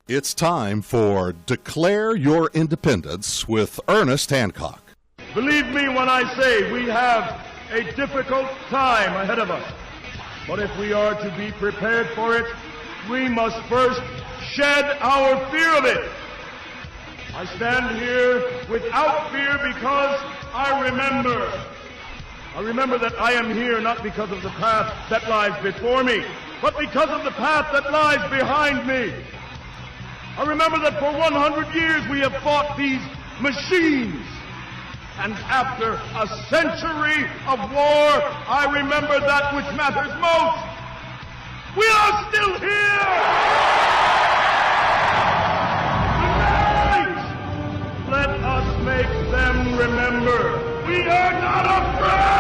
It's time for Declare Your Independence with Ernest Hancock. Believe me when I say we have a difficult time ahead of us. But if we are to be prepared for it, we must first shed our fear of it. I stand here without fear because I remember that I am here not because of the path that lies before me, but because of the path that lies behind me. I remember that for 100 years we have fought these machines. And after a century of war, I remember that which matters most. We are still here! Tonight, let us make them remember we are not afraid!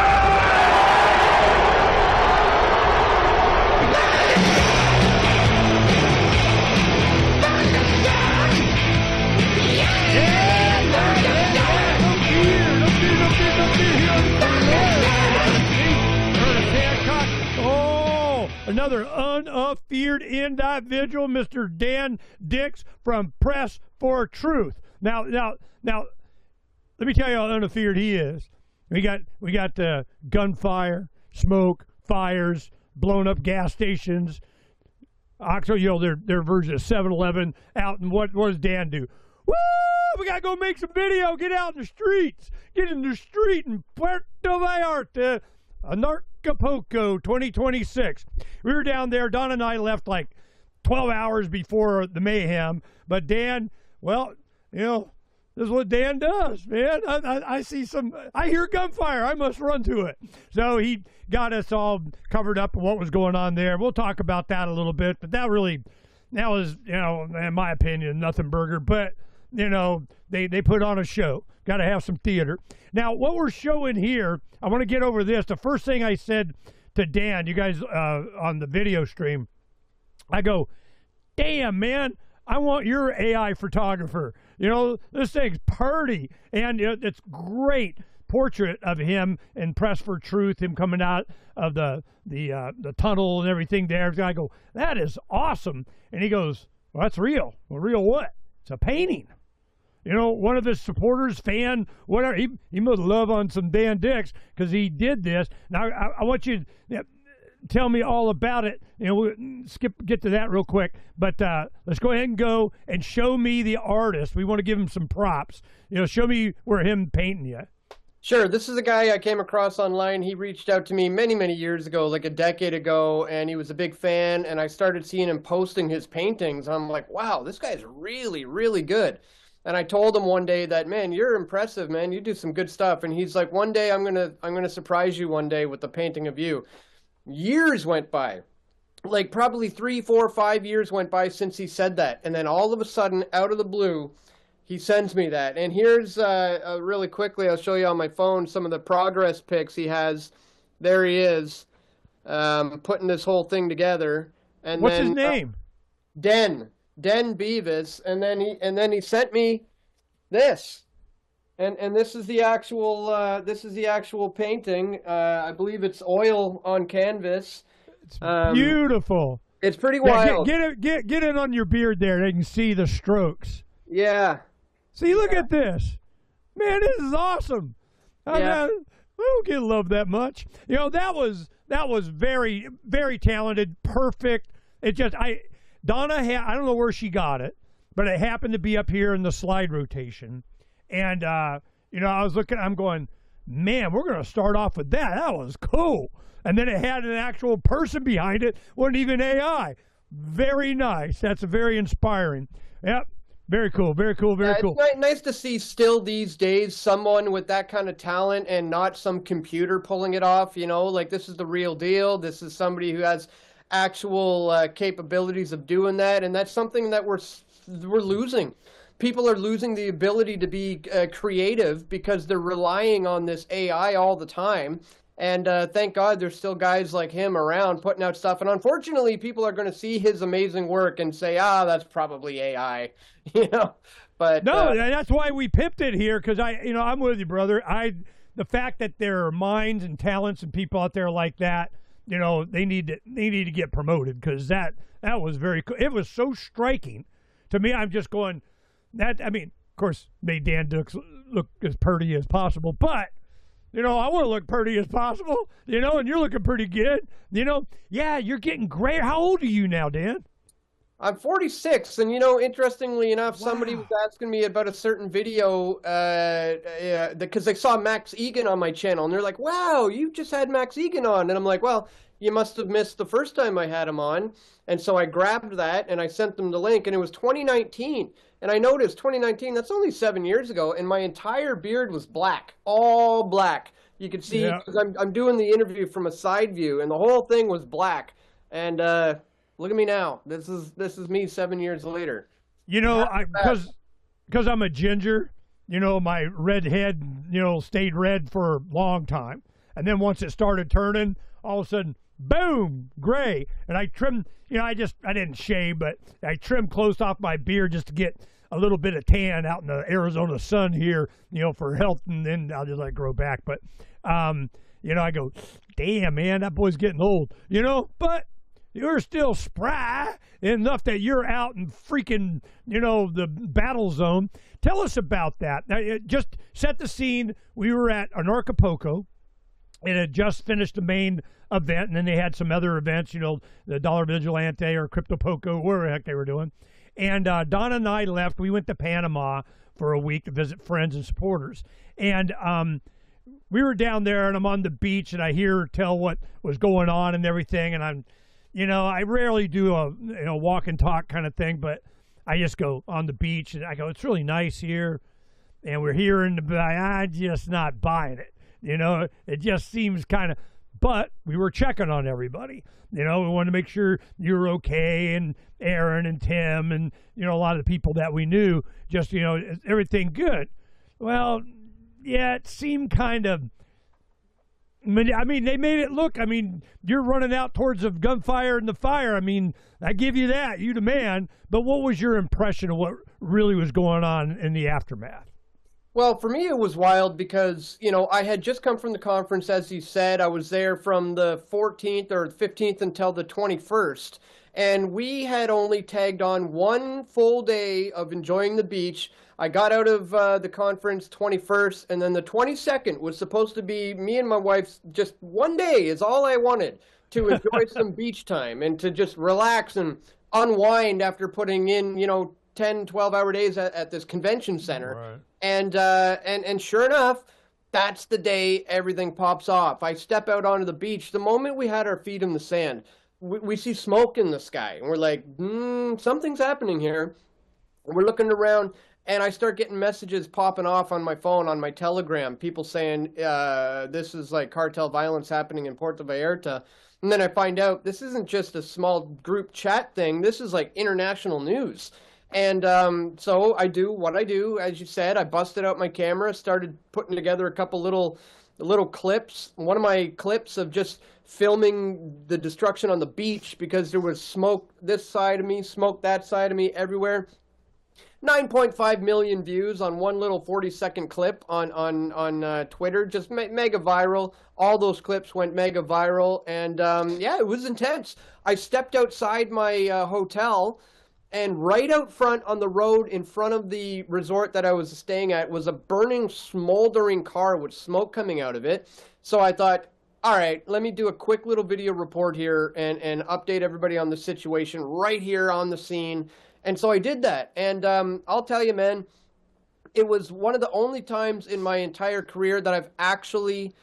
Another unafeared individual, Mr. Dan Dix from Press for Truth. Now, let me tell you how unafeared he is. We got gunfire, smoke, fires, blown up gas stations. Their version of 7-Eleven out, and what does Dan do? Woo! We gotta go make some video. Get out in the streets. Get in the street in Puerto Vallarta. Acapulco 2026. We were down there. Don and I left like 12 hours before the mayhem. But Dan, well, this is what Dan does, man. I hear gunfire. I must run to it. So he got us all covered up with what was going on there. We'll talk about that a little bit. But that was, in my opinion, nothing burger. But, they put on a show. Got to have some theater. Now, what we're showing here, I want to get over this. The first thing I said to Dan, you guys on the video stream, I go, damn, man, I want your AI photographer. This thing's pretty. And it's great portrait of him in Press for Truth, him coming out of the tunnel and everything there. I go, that is awesome. And he goes, well, that's real. Well, real what? It's a painting. One of his supporters, fan, whatever, he must love on some Dan Dix because he did this. Now, I want you to tell me all about it. We'll get to that real quick. But let's go ahead and go and show me the artist. We want to give him some props. Show me where him painting you. Sure. This is a guy I came across online. He reached out to me many, many years ago, like a decade ago, and he was a big fan. And I started seeing him posting his paintings. I'm like, wow, this guy's really, really good. And I told him one day that, man, you're impressive, man. You do some good stuff. And he's like, one day I'm gonna surprise you one day with the painting of you. Years went by, like probably 3, 4, 5 years went by since he said that. And then all of a sudden, out of the blue, he sends me that. And here's really quickly, I'll show you on my phone some of the progress pics he has. There he is, putting this whole thing together. And what's his name? Den Beavis, and then he sent me this, and this is the actual painting. I believe it's oil on canvas. It's beautiful. It's pretty wild. Get it on your beard there. They can see the strokes. Yeah. See, look at this, man. This is awesome. I don't get love that much. That was very, very talented, perfect. Donna, I don't know where she got it, but it happened to be up here in the slide rotation. And, I was looking, I'm going, man, we're going to start off with that. That was cool. And then it had an actual person behind it. Wasn't even AI. Very nice. That's very inspiring. Yep. Very cool. Very cool. Very cool. It's nice to see still these days someone with that kind of talent and not some computer pulling it off. Like this is the real deal. This is somebody who has actual capabilities of doing that, and that's something that we're losing. People are losing the ability to be creative because they're relying on this AI all the time. And thank God there's still guys like him around putting out stuff. And unfortunately, people are going to see his amazing work and say, that's probably AI, But no, that's why we pipped it here, because I'm with you, brother. The fact that there are minds and talents and people out there like that, they need to get promoted, because that was very cool. It was so striking to me, I'm just going that. I mean, of course, made Dan Dix look as pretty as possible, but I want to look pretty as possible. And you're looking pretty good. Yeah, you're getting gray. How old are you now, Dan? I'm 46, and interestingly enough, somebody was asking me about a certain video because they saw Max Egan on my channel, and they're like, "Wow, you just had Max Egan on," and I'm like, "Well, you must have missed the first time I had him on," and so I grabbed that and I sent them the link, and it was 2019, and I noticed 2019. That's only 7 years ago, and my entire beard was black, all black. You could see because I'm doing the interview from a side view, and the whole thing was black, and look at me now. This is me 7 years later. Because I'm a ginger, my red head, stayed red for a long time. And then once it started turning, all of a sudden, boom, gray. And I trimmed, I didn't shave, but I trimmed close off my beard just to get a little bit of tan out in the Arizona sun here, for health. And then I'll just let it grow back. But, I go, damn, man, that boy's getting old, but you're still spry enough that you're out in freaking, the battle zone. Tell us about that. Now, just set the scene. We were at Anarchapulco. It had just finished the main event, and then they had some other events, the Dollar Vigilante or Cryptopoco, whatever the heck they were doing. And Donna and I left. We went to Panama for a week to visit friends and supporters. And we were down there, and I'm on the beach, and I hear her tell what was going on and everything, and I'm I rarely do a walk and talk kind of thing, but I just go on the beach and I go, it's really nice here, and we're here in the. I'm just not buying it. It just seems kind of. But we were checking on everybody. We wanted to make sure you were okay, and Aaron and Tim and a lot of the people that we knew. Just is everything good? Well, yeah, it seemed kind of. I mean, they made it look, you're running out towards the gunfire and the fire. I give you that. You the man. But what was your impression of what really was going on in the aftermath? Well, for me, it was wild because, I had just come from the conference, as you said. I was there from the 14th or 15th until the 21st. And we had only tagged on one full day of enjoying the beach. I got out of the conference 21st, and then the 22nd was supposed to be me and my wife's just one day is all I wanted to enjoy some beach time and to just relax and unwind after putting in, 10, 12-hour days at this convention center. Right. And sure enough, that's the day everything pops off. I step out onto the beach. The moment we had our feet in the sand, we see smoke in the sky, and we're like, something's happening here. We're looking around, and I start getting messages popping off on my phone, on my Telegram, people saying, this is like cartel violence happening in Puerto Vallarta. And then I find out this isn't just a small group chat thing. This is like international news. And so I do what I do. As you said, I busted out my camera, started putting together a couple little clips. One of my clips of just filming the destruction on the beach because there was smoke this side of me, smoke that side of me, everywhere. 9.5 million views on one little 40-second clip on Twitter, just mega viral. All those clips went mega viral, and yeah, it was intense. I stepped outside my hotel, and right out front on the road in front of the resort that I was staying at was a burning, smoldering car with smoke coming out of it. So I thought, all right, let me do a quick little video report here and update everybody on the situation right here on the scene. And so I did that. And I'll tell you, man, it was one of the only times in my entire career that I've actually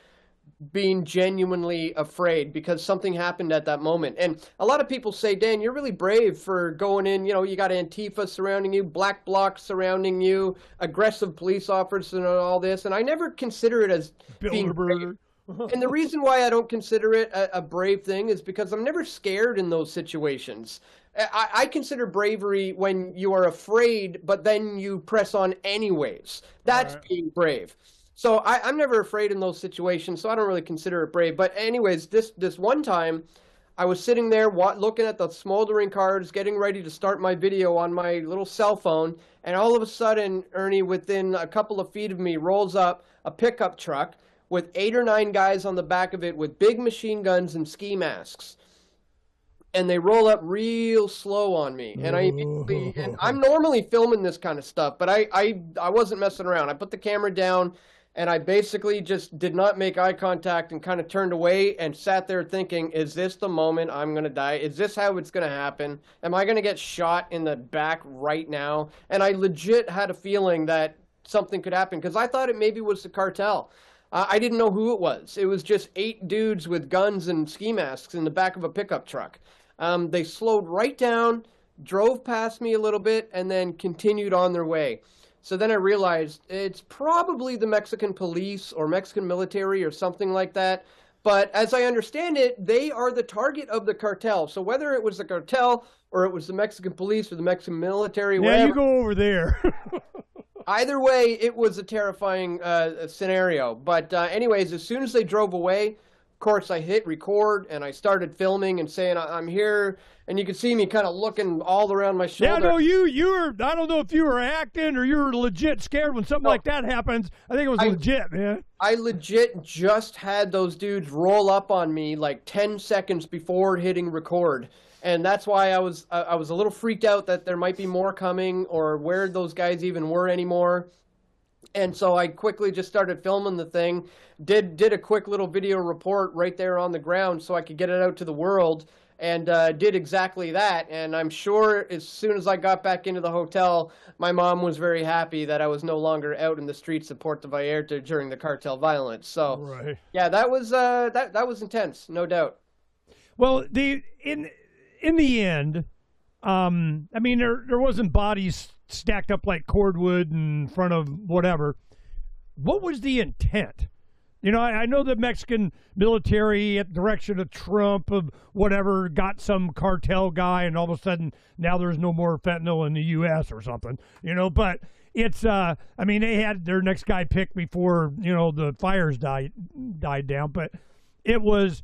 been genuinely afraid because something happened at that moment. And a lot of people say, Dan, you're really brave for going in. You got Antifa surrounding you, black blocs surrounding you, aggressive police officers and all this. And I never consider it as being brave. And the reason why I don't consider it a brave thing is because I'm never scared in those situations. I consider bravery when you are afraid, but then you press on anyways. That's being brave. So I'm never afraid in those situations, so I don't really consider it brave. But anyways, this one time, I was sitting there looking at the smoldering cars, getting ready to start my video on my little cell phone, and all of a sudden, Ernie, within a couple of feet of me, rolls up a pickup truck with 8 or 9 guys on the back of it with big machine guns and ski masks. and they roll up real slow on me. And and I'm normally filming this kind of stuff, but I wasn't messing around. I put the camera down, and I basically just did not make eye contact and kind of turned away and sat there thinking, is this the moment I'm going to die? Is this how it's going to happen? Am I going to get shot in the back right now? And I legit had a feeling that something could happen because I thought it maybe was the cartel. I didn't know who it was. It was just 8 dudes with guns and ski masks in the back of a pickup truck. They slowed right down, drove past me a little bit, and then continued on their way. So then I realized it's probably the Mexican police or Mexican military or something like that. But as I understand it, they are the target of the cartel. So whether it was the cartel or it was the Mexican police or the Mexican military, yeah, you go over there. Either way, it was a terrifying scenario. But anyways, as soon as they drove away, of course, I hit record and I started filming and saying, I'm here. And you could see me kind of looking all around my shoulder. Yeah, no, you were, I don't know if you were acting or you were legit scared when something like that happens. I think it was legit, man. I legit just had those dudes roll up on me like 10 seconds before hitting record. And that's why I was a little freaked out that there might be more coming or where those guys even were anymore. And so I quickly just started filming the thing, did a quick little video report right there on the ground so I could get it out to the world, and did exactly that. And I'm sure as soon as I got back into the hotel, my mom was very happy that I was no longer out in the streets of Puerto Vallarta during the cartel violence. So, right. Yeah, that was that was intense, no doubt. Well, in the end, I mean, there wasn't bodies stacked up like cordwood in front of whatever. What was the intent? You know, I know the Mexican military at the direction of Trump of whatever got some cartel guy, and all of a sudden now there's no more fentanyl in the U.S. or something, you know, but it's, I mean, they had their next guy picked before, you know, the fires died down, but it was,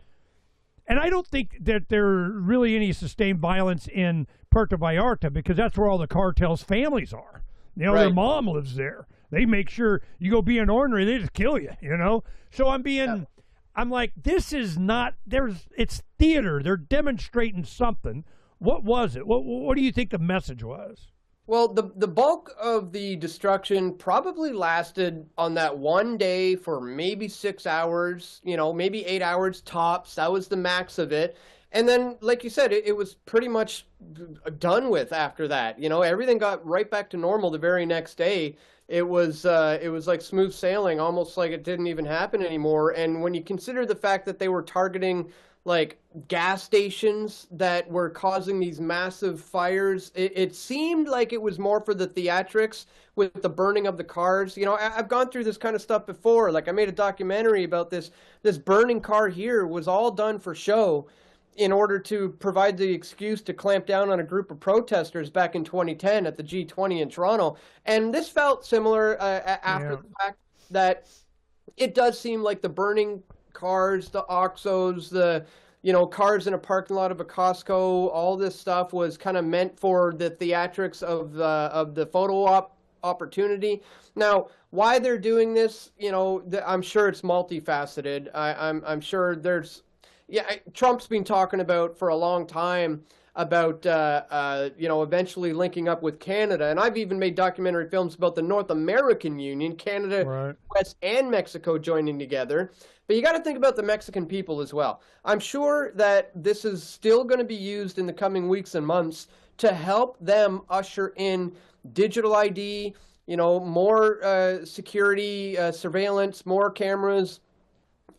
and I don't think that there really any sustained violence in Puerto Vallarta because that's where all the cartel's families are. You know, their mom lives there. They make sure you go be an ornery, they just kill you, you know? So I'm like, this is not, it's theater. They're demonstrating something. What was it? What do you think the message was? Well, the bulk of the destruction probably lasted on that one day for maybe 6 hours, you know, maybe 8 hours tops. That was the max of it. And then, like you said, it was pretty much done with after that. You know, everything got right back to normal the very next day. It was like smooth sailing, almost like it didn't even happen anymore. And when you consider the fact that they were targeting like gas stations that were causing these massive fires, it seemed like it was more for the theatrics with the burning of the cars. You know, I've gone through this kind of stuff before. Like I made a documentary about this burning car here was all done for show in order to provide the excuse to clamp down on a group of protesters back in 2010 at the G20 in Toronto. And this felt similar after the fact that it does seem like the burning cars, the Oxos, the, you know, cars in a parking lot of a Costco, all this stuff was kind of meant for the theatrics of the photo op opportunity. Now, why they're doing this, you know, I'm sure it's multifaceted. I'm sure there's, yeah, Trump's been talking about for a long time about, you know, eventually linking up with Canada. And I've even made documentary films about the North American Union, Canada, US, and Mexico joining together. But you got to think about the Mexican people as well. I'm sure that this is still going to be used in the coming weeks and months to help them usher in digital ID, you know, more security, surveillance, more cameras,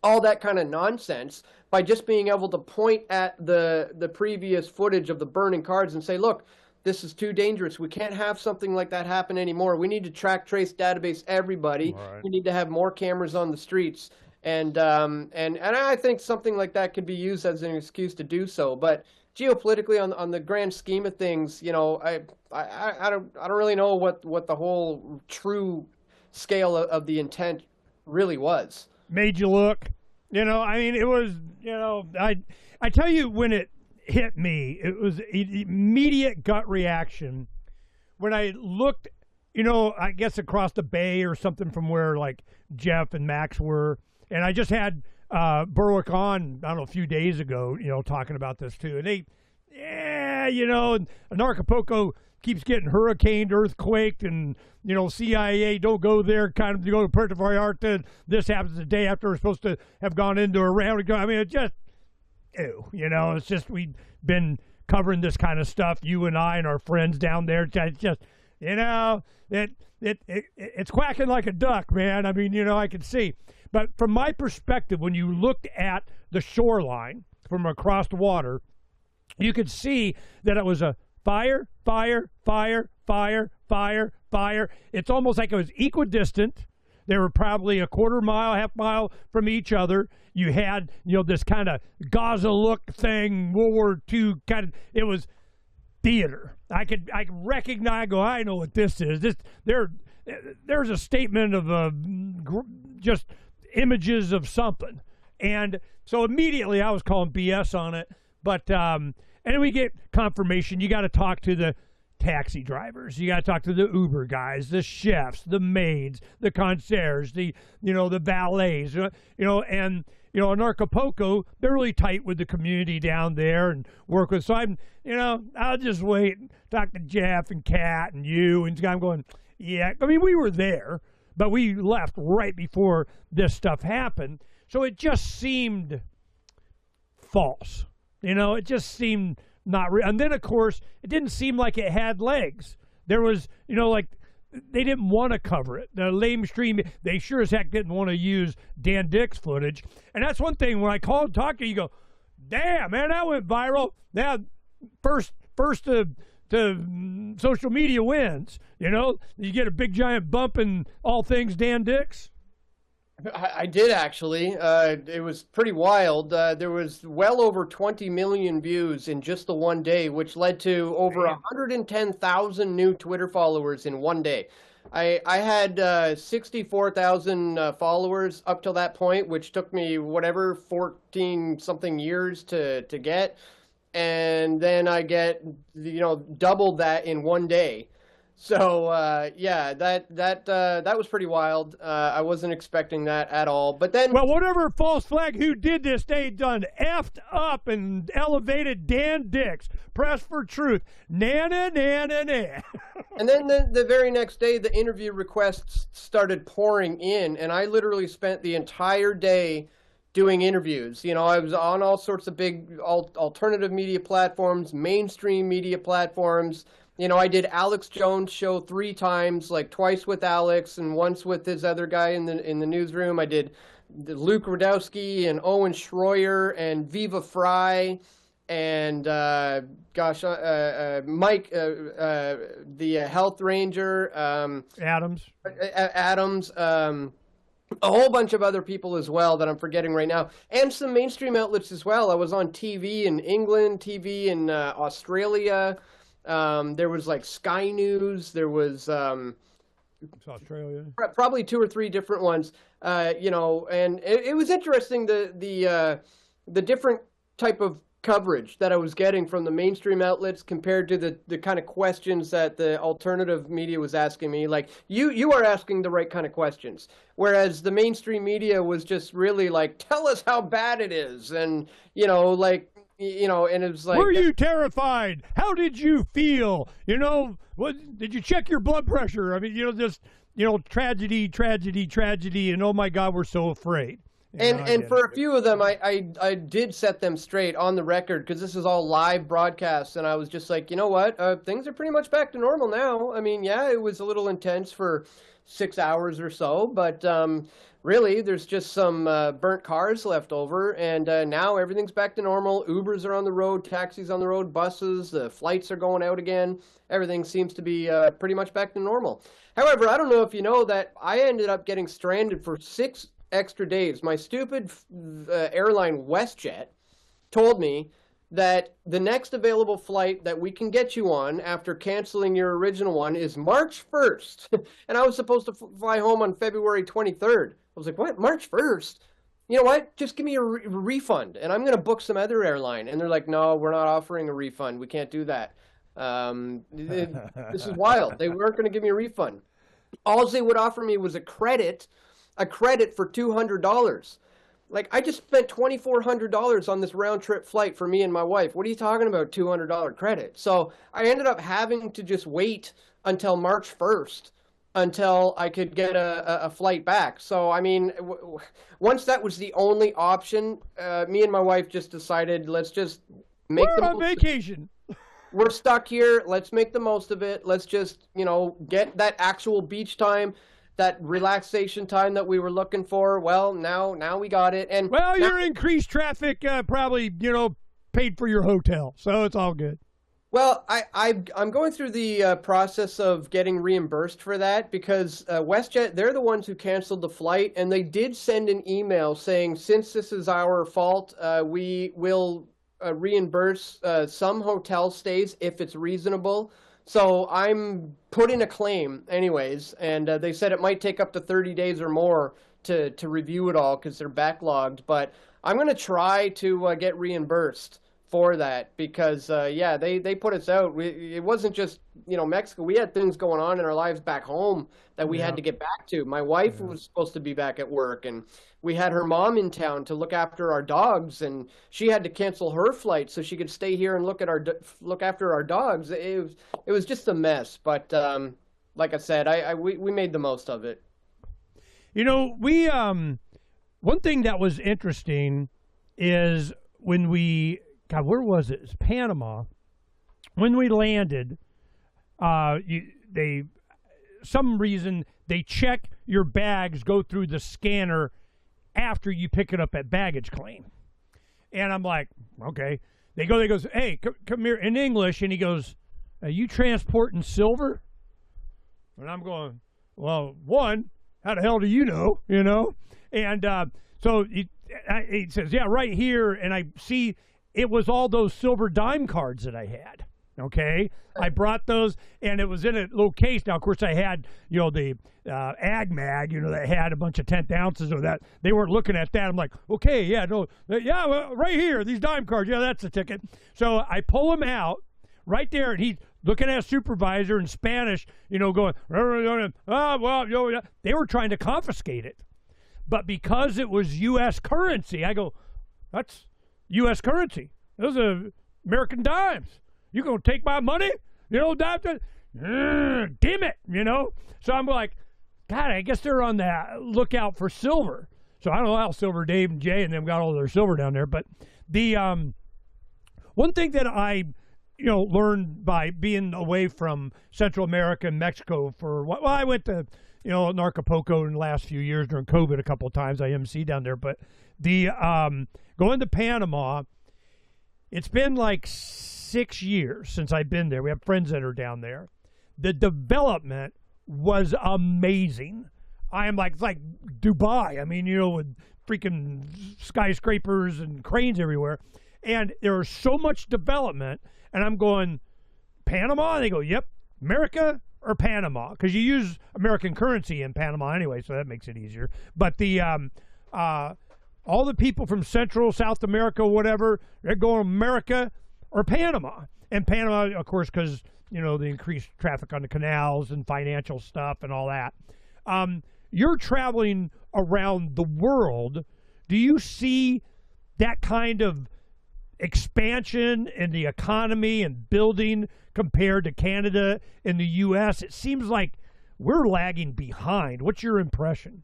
all that kind of nonsense, by just being able to point at the previous footage of the burning cars and say, look, this is too dangerous. We can't have something like that happen anymore. We need to track, trace, database everybody. We need to have more cameras on the streets. And I think something like that could be used as an excuse to do so. But geopolitically, on the grand scheme of things, you know, I don't really know what the whole true scale of the intent really was. Made you look. You know, I mean, it was, you know, I tell you, when it hit me, it was an immediate gut reaction when I looked, you know, I guess across the bay or something from where like Jeff and Max were. And I just had Berwick on, I don't know, a few days ago, you know, talking about this too. And Acapulco keeps getting hurricaned, earthquaked, and CIA don't go there. Kind of go to Puerto Vallarta. This happens the day after we're supposed to have gone into a round. I mean, it just ew. It's just we've been covering this kind of stuff. You and I and our friends down there. It's just it's quacking like a duck, man. I mean, I can see. But from my perspective, when you looked at the shoreline from across the water, you could see that it was a fire, fire, fire, fire, fire, fire. It's almost like it was equidistant. They were probably a quarter mile, half mile from each other. You had, this kind of Gaza look thing, World War II kind of. It was theater. I could recognize. I know what this is. There's a statement of just images of something, and so immediately I was calling BS on it. But and then we get confirmation. You got to talk to the taxi drivers. You got to talk to the Uber guys, the chefs, the maids, the concierge, the valets, and in Acapulco, they're really tight with the community down there and work with. So I'll just wait and talk to Jeff and Kat and you. And I'm going, yeah. I mean, we were there, but we left right before this stuff happened. So it just seemed false. It just seemed not real. And then, of course, it didn't seem like it had legs. There was, they didn't want to cover it. The lamestream, they sure as heck didn't want to use Dan Dick's footage. And that's one thing, when I called and talked to you go, damn, man, that went viral. Now, first to social media wins. You get a big giant bump in all things Dan Dick's. I did actually. It was pretty wild. There was well over 20 million views in just the one day, which led to over 110,000 new Twitter followers in one day. I had 64,000 followers up till that point, which took me 14 something years to get, and then I get doubled that in one day. So that was pretty wild. I wasn't expecting that at all. But then, well, whatever false flag who did this, they done effed up and elevated Dan Dick's Press for Truth. Na na na na na. And then the very next day, the interview requests started pouring in, and I literally spent the entire day doing interviews. I was on all sorts of big alternative media platforms, mainstream media platforms. I did Alex Jones' show 3 times, like twice with Alex and once with his other guy in the newsroom. I did Luke Rudowski and Owen Schroyer and Viva Fry and Mike, the health ranger, Adams, a whole bunch of other people as well that I'm forgetting right now, and some mainstream outlets as well. I was on TV in England, TV in Australia. There was like Sky News. There was it's Australia. Probably 2 or 3 different ones. And it was interesting the different type of coverage that I was getting from the mainstream outlets compared to the kind of questions that the alternative media was asking me. Like you are asking the right kind of questions, whereas the mainstream media was just really like, tell us how bad it is, and and it was like, were you terrified? How did you feel? What did you check your blood pressure? I mean, just tragedy, tragedy, tragedy, and oh my God, we're so afraid. And for a few of them, I did set them straight on the record, because this is all live broadcasts, and I was just like, you know what, things are pretty much back to normal now. I mean, yeah, it was a little intense for 6 hours or so, but really, there's just some burnt cars left over, and now everything's back to normal. Ubers are on the road, taxis on the road, buses, the flights are going out again. Everything seems to be pretty much back to normal. However, I don't know if you know that I ended up getting stranded for 6 extra days. My stupid airline WestJet told me that the next available flight that we can get you on after canceling your original one is March 1st. And I was supposed to fly home on February 23rd. I was like, what? March 1st? You know what? Just give me a refund, and I'm going to book some other airline. And they're like, no, we're not offering a refund. We can't do that. This is wild. They weren't going to give me a refund. All they would offer me was a credit for $200. Like, I just spent $2,400 on this round trip flight for me and my wife. What are you talking about, $200 credit? So I ended up having to just wait until March 1st until I could get a flight back. So, I mean, once that was the only option, me and my wife just decided, let's just make We're on vacation. We're stuck here. Let's make the most of it. Let's just, you know, get that actual beach time, that relaxation time that we were looking for. Well, now we got it. And well, your increased traffic probably, you know, paid for your hotel, so it's all good. Well, I'm going through the process of getting reimbursed for that because WestJet, they're the ones who canceled the flight, and they did send an email saying, since this is our fault, we will reimburse some hotel stays if it's reasonable. So I'm putting a claim anyways, and they said it might take up to 30 days or more to review it all because they're backlogged. But I'm going to try to get reimbursed for that because, yeah, they put us out. It wasn't just, you know, Mexico. We had things going on in our lives back home that we had to get back to. My wife was supposed to be back at work, and we had her mom in town to look after our dogs, and she had to cancel her flight so she could stay here and look after our dogs. It was just a mess, but like I said, we made the most of it. You know, we one thing that was interesting is when we, God, where was it? It's Panama. When we landed, some reason they check your bags, go through the scanner after you pick it up at baggage claim. And I'm like, okay. They goes, hey, come here, in English. And he goes, are you transporting silver? And I'm going, well, one, how the hell do you know? You know? And so he says, yeah, right here. And I see it was all those silver dime cards that I had. Okay, I brought those, and it was in a little case. Now, of course, I had, you know, the Ag Mag, you know, that had a bunch of 10th ounces of that. They weren't looking at that. I'm like, okay, yeah, no, yeah, well, right here, these dime cards. Yeah, that's the ticket. So I pull them out right there, and he's looking at a supervisor in Spanish, you know, going, oh, well, you know, they were trying to confiscate it. But because it was U.S. currency, I go, that's U.S. currency. Those are American dimes. You gonna take my money? You know, damn it, you know? So I'm like, God, I guess they're on the lookout for silver. So I don't know how Silver Dave and Jay and them got all their silver down there. But the one thing that I, you know, learned by being away from Central America and Mexico for, well, I went to, you know, Acapulco in the last few years during COVID a couple of times. I MC down there. But the going to Panama, it's been like 6 years since I've been there. We have friends that are down there. The development was amazing. I am like, it's like Dubai. I mean, you know, with freaking skyscrapers and cranes everywhere. And there is so much development. And I'm going, Panama? And they go, yep, America or Panama. Because you use American currency in Panama anyway, so that makes it easier. But the all the people from Central, South America, whatever, they're going America or Panama. And Panama, of course, because, you know, the increased traffic on the canals and financial stuff and all that. You're traveling around the world. Do you see that kind of expansion in the economy and building compared to Canada and the U.S.? It seems like we're lagging behind. What's your impression?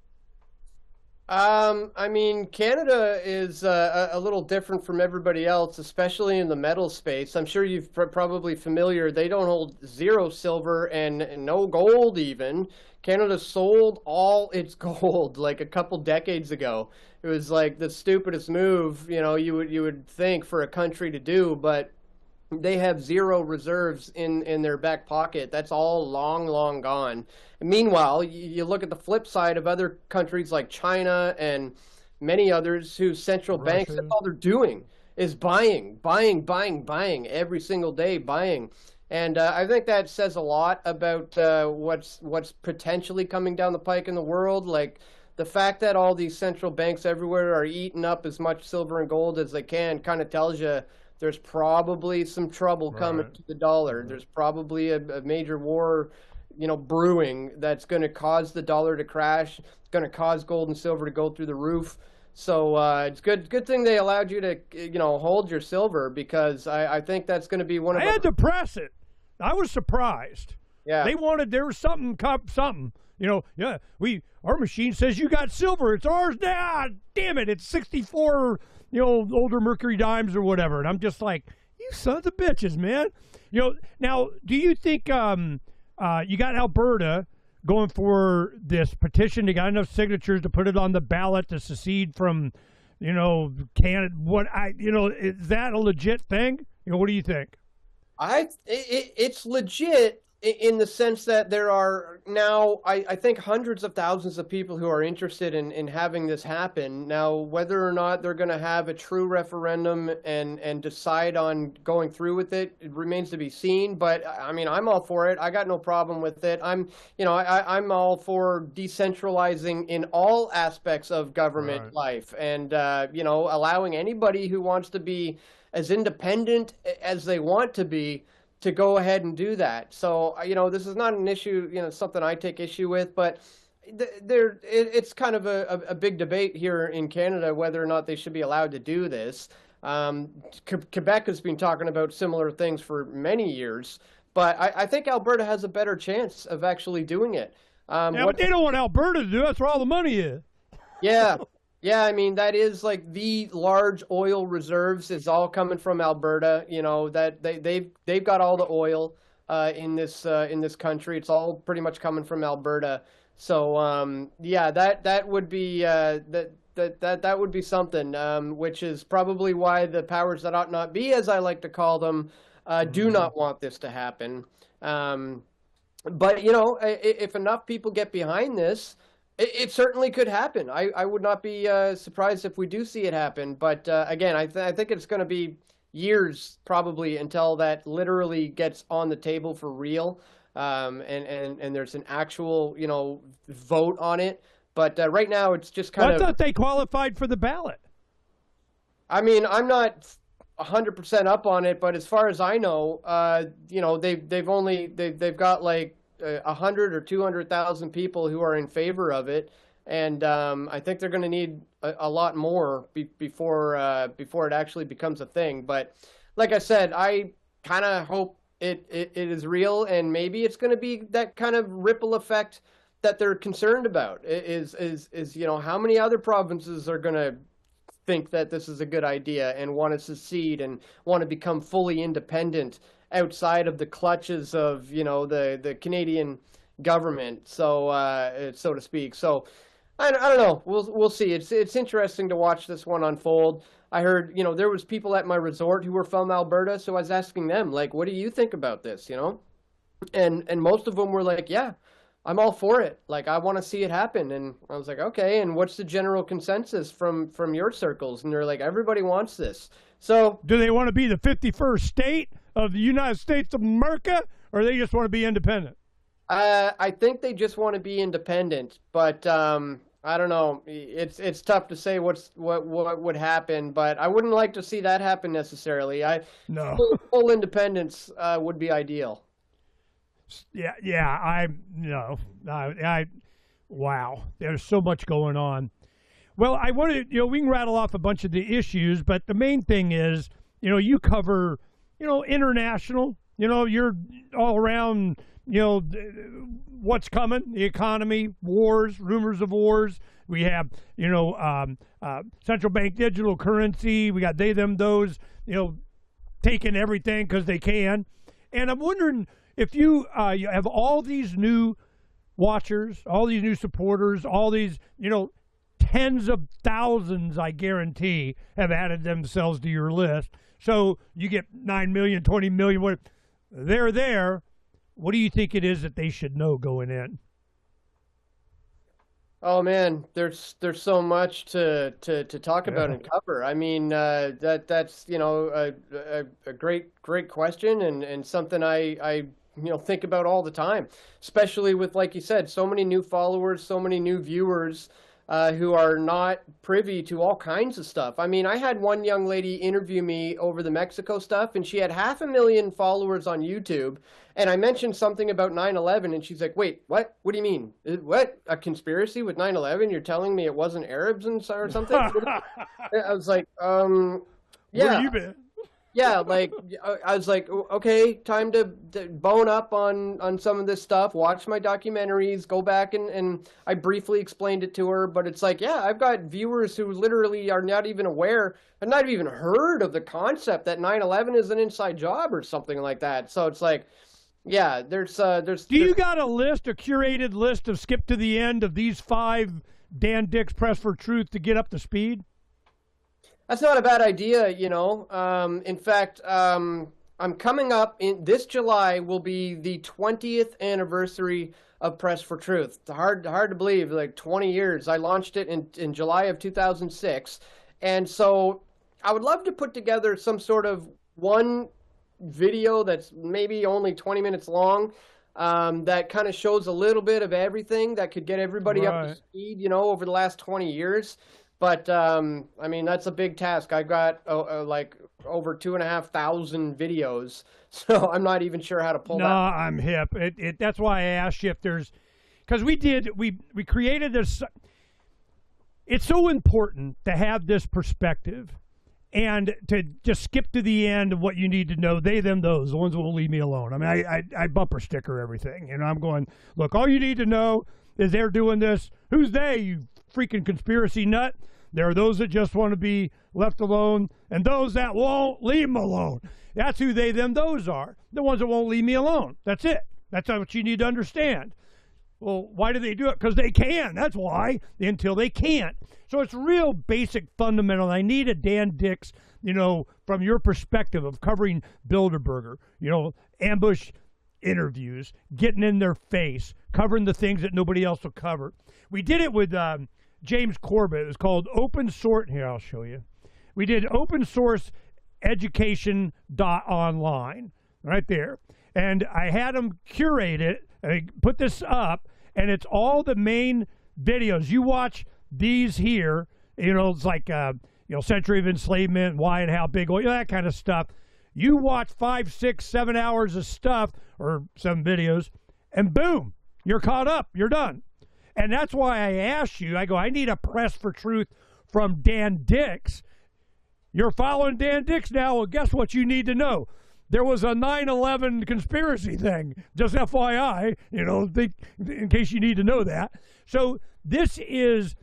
I mean, Canada is a little different from everybody else, especially in the metal space. I'm sure you've probably familiar. They don't hold zero silver and no gold even. Canada sold all its gold like a couple decades ago. It was like the stupidest move, you know, you would think for a country to do, but they have zero reserves in their back pocket. That's all long gone. And meanwhile, you look at the flip side of other countries like China and many others whose central banks, that's all they're doing is buying every single day, buying. And I think that says a lot about what's potentially coming down the pike in the world. Like the fact that all these central banks everywhere are eating up as much silver and gold as they can kind of tells you there's probably some trouble coming to the dollar. There's probably a major war, you know, brewing that's going to cause the dollar to crash. It's going to cause gold and silver to go through the roof. So it's good thing they allowed you to, hold your silver, because I think that's going to be one of I had to press it. I was surprised. Yeah. They wanted, there was something. Yeah, our machine says you got silver. It's ours now. Damn it. It's 64, older Mercury dimes or whatever. And I'm just like, you sons of bitches, man. Now, do you think you got Alberta going for this petition? They got enough signatures to put it on the ballot to secede from, Canada? Is that a legit thing? What do you think? It's legit in the sense that there are now, I think, hundreds of thousands of people who are interested in having this happen. Now, whether or not they're going to have a true referendum and decide on going through with it, it remains to be seen. But I mean, I'm all for it. I got no problem with it. I'm I'm all for decentralizing in all aspects of government life, and allowing anybody who wants to be as independent as they want to be to go ahead and do that. So, this is not an issue, something I take issue with, but it's kind of a big debate here in Canada whether or not they should be allowed to do this. Quebec has been talking about similar things for many years, but I think Alberta has a better chance of actually doing it. But they don't want Alberta to do it. That's where all the money is. Yeah. Yeah, I mean, that is like the large oil reserves is all coming from Alberta. That they've got all the oil in this country. It's all pretty much coming from Alberta. So yeah, that would be that would be something, which is probably why the powers that ought not be, as I like to call them, do not want this to happen. But if enough people get behind this, it certainly could happen. I would not be surprised if we do see it happen. But again, I think it's going to be years probably until that literally gets on the table for real, and there's an actual vote on it. But right now it's just kind of. I thought they qualified for the ballot. I mean, I'm not 100% up on it, but as far as I know, they've got like 100 or 200,000 people who are in favor of it, and I think they're going to need a lot more before it actually becomes a thing. But like I said, I kind of hope it is real, and maybe it's going to be that kind of ripple effect that they're concerned about. Is how many other provinces are going to think that this is a good idea and want to secede and want to become fully independent outside of the clutches of the Canadian government, so to speak. So I don't know. We'll see. It's interesting to watch this one unfold. I heard there was people at my resort who were from Alberta, so I was asking them, like, what do you think about this? And most of them were like, yeah, I'm all for it. Like, I want to see it happen. And I was like, okay, and what's the general consensus from your circles? And they're like, everybody wants this. So do they want to be the 51st state of the United States of America, or they just want to be independent? I think they just want to be independent, but I don't know. It's tough to say what would happen, but I wouldn't like to see that happen necessarily. No. Full independence would be ideal. Yeah. Wow. There's so much going on. Well, I wanted, we can rattle off a bunch of the issues, but the main thing is, you cover, international, you're all around, what's coming, the economy, wars, rumors of wars. We have, central bank digital currency. We got they, them, those, taking everything because they can. And I'm wondering if you have all these new watchers, all these new supporters, all these, tens of thousands, I guarantee, have added themselves to your list. So you get 9 million, 20 million, what they're there. What do you think it is that they should know going in? Oh man, there's so much to talk about and cover. I mean, that's a great question and something I think about all the time, especially with, like you said, so many new followers, so many new viewers. who are not privy to all kinds of stuff. I mean, I had one young lady interview me over the Mexico stuff, and she had 500,000 followers on YouTube. And I mentioned something about 9/11, and she's like, wait, what? What do you mean? What? A conspiracy with 9/11? You're telling me it wasn't Arabs or something? I was like, yeah. Where you been? Yeah, like I was like, okay, time to bone up on some of this stuff, watch my documentaries, go back and I briefly explained it to her, but it's like, yeah, I've got viewers who literally are not even aware, have not even heard of the concept that 9/11 is an inside job or something like that. So it's like, yeah, there's Do you got a list, a curated list of skip to the end of these 5 Dan Dicks Press for Truth to get up to speed? That's not a bad idea, you know. In fact, I'm coming up in this July will be the 20th anniversary of Press for Truth. It's hard to believe, like 20 years. I launched it in July of 2006. And so I would love to put together some sort of one video that's maybe only 20 minutes long, that kind of shows a little bit of everything that could get everybody up to speed, you know, over the last 20 years. But, I mean, that's a big task. I've got like over 2,500 videos, so I'm not even sure how to pull that. No, I'm hip. That's why I asked you if there's, because we created this. It's so important to have this perspective and to just skip to the end of what you need to know. They, them, those, the ones that will leave me alone. I mean, I bumper sticker everything. You know, I'm going, look, all you need to know is they're doing this. Who's they, you freaking conspiracy nut? There are those that just want to be left alone and those that won't leave them alone. That's who they, them, those are. The ones that won't leave me alone. That's it. That's what you need to understand. Well, why do they do it? Because they can. That's why. Until they can't. So it's real basic, fundamental. I need a Dan Dicks, you know, from your perspective of covering Bilderberger, you know, ambush interviews, getting in their face, covering the things that nobody else will cover. We did it with James Corbett. It was called Open Source. Here, I'll show you. We did Open Source Education.online right there. And I had them curate it. I put this up, and it's all the main videos. You watch these here, you know, it's like, you know, Century of Enslavement, why and how big, you know, that kind of stuff. You watch 5, 6, 7 hours of stuff, or some videos, and boom, you're caught up. You're done. And that's why I asked you, I go, I need a Press for Truth from Dan Dicks. You're following Dan Dicks now. Well, guess what you need to know? There was a 9/11 conspiracy thing, just FYI, you know, in case you need to know that. So this is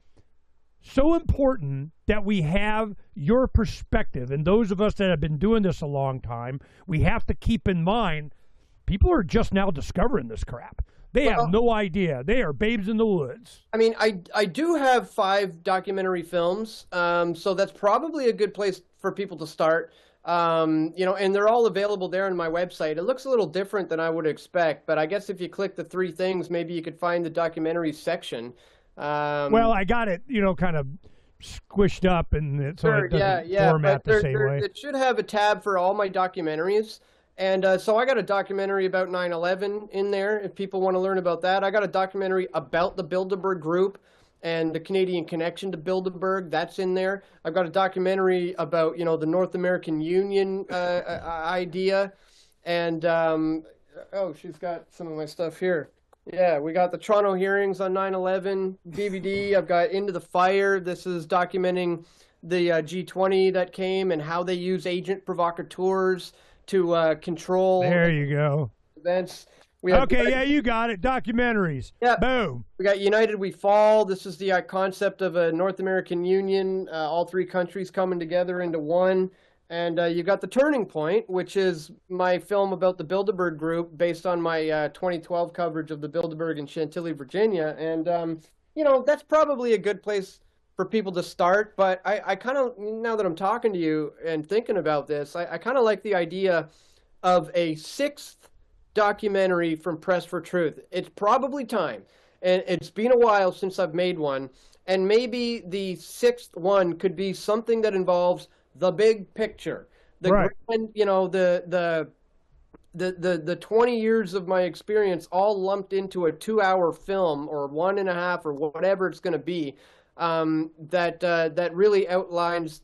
so important that we have your perspective. And those of us that have been doing this a long time, we have to keep in mind, people are just now discovering this crap. They have no idea. They are babes in the woods. I mean, I do have 5 documentary films, so that's probably a good place for people to start. You know, and they're all available there on my website. It looks a little different than I would expect, but I guess if you click the 3 things, maybe you could find the documentaries section. Well, I got it, you know, kind of squished up, and it doesn't format the same way. It should have a tab for all my documentaries. And so I got a documentary about 9/11 in there, if people want to learn about that. I got a documentary about the Bilderberg Group and the Canadian connection to Bilderberg. That's in there. I've got a documentary about, you know, the North American Union idea. And, oh, she's got some of my stuff here. Yeah, we got the Toronto hearings on 9/11 DVD. I've got Into the Fire. This is documenting the G20 that came and how they use agent provocateurs to control. There you go. Events. Okay, yeah, you got it. Documentaries. Yeah. Boom. We got United We Fall. This is the concept of a North American Union, all 3 countries coming together into one. And you got The Turning Point, which is my film about the Bilderberg Group based on my 2012 coverage of the Bilderberg in Chantilly, Virginia. And, you know, that's probably a good place for people to start. But I kind of, now that I'm talking to you and thinking about this, I kind of like the idea of a 6th documentary from Press for Truth. It's probably time. And it's been a while since I've made one. And maybe the 6th one could be something that involves the big picture. Right. You know, the 20 years of my experience all lumped into a 2-hour film or 1.5 or whatever it's going to be. that really outlines,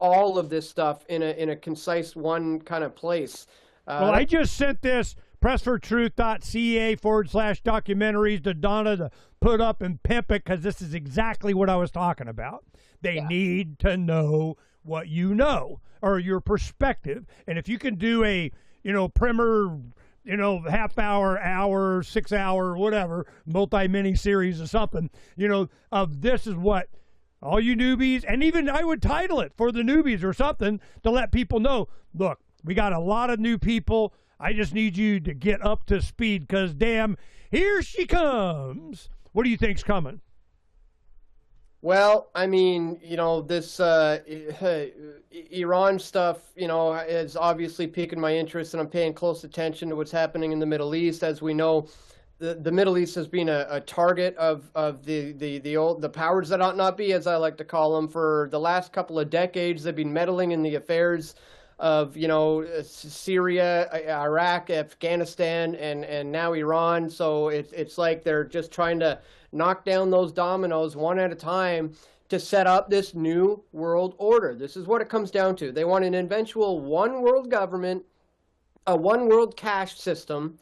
all of this stuff in a concise one kind of place. Well, I just sent this PressForTruthCA /documentaries to Donna to put up and pimp it, because this is exactly what I was talking about. They need to know what you know, or your perspective. And if you can do a, primer, half hour, 6 hour, whatever, multi-mini series or something, of this is what all you newbies, and even I would title it for the newbies or something to let people know, look, we got a lot of new people. I just need you to get up to speed, because damn, here she comes. What do you think's coming? Well, I mean, this Iran stuff, is obviously piquing my interest, and I'm paying close attention to what's happening in the Middle East. As we know, the Middle East has been a target of the powers that ought not be, as I like to call them, for the last couple of decades. They've been meddling in the affairs of Syria, Iraq, Afghanistan, and now Iran. So it's like they're just trying to knock down those dominoes one at a time to set up this new world order. This is what it comes down to. They want an eventual one world government, a one world cash system,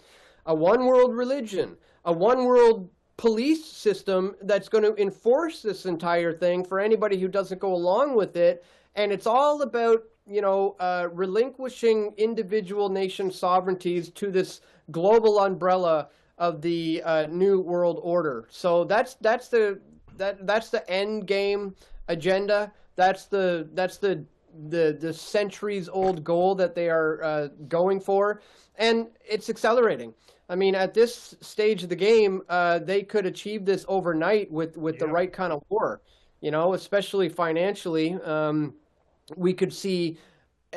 a one world religion, a one world police system that's going to enforce this entire thing for anybody who doesn't go along with it. And it's all about relinquishing individual nation sovereignties to this global umbrella of the new world order. So that's the end game agenda. That's the centuries old goal that they are going for, and it's accelerating. I mean, at this stage of the game, they could achieve this overnight with the right kind of war. Especially financially. We could see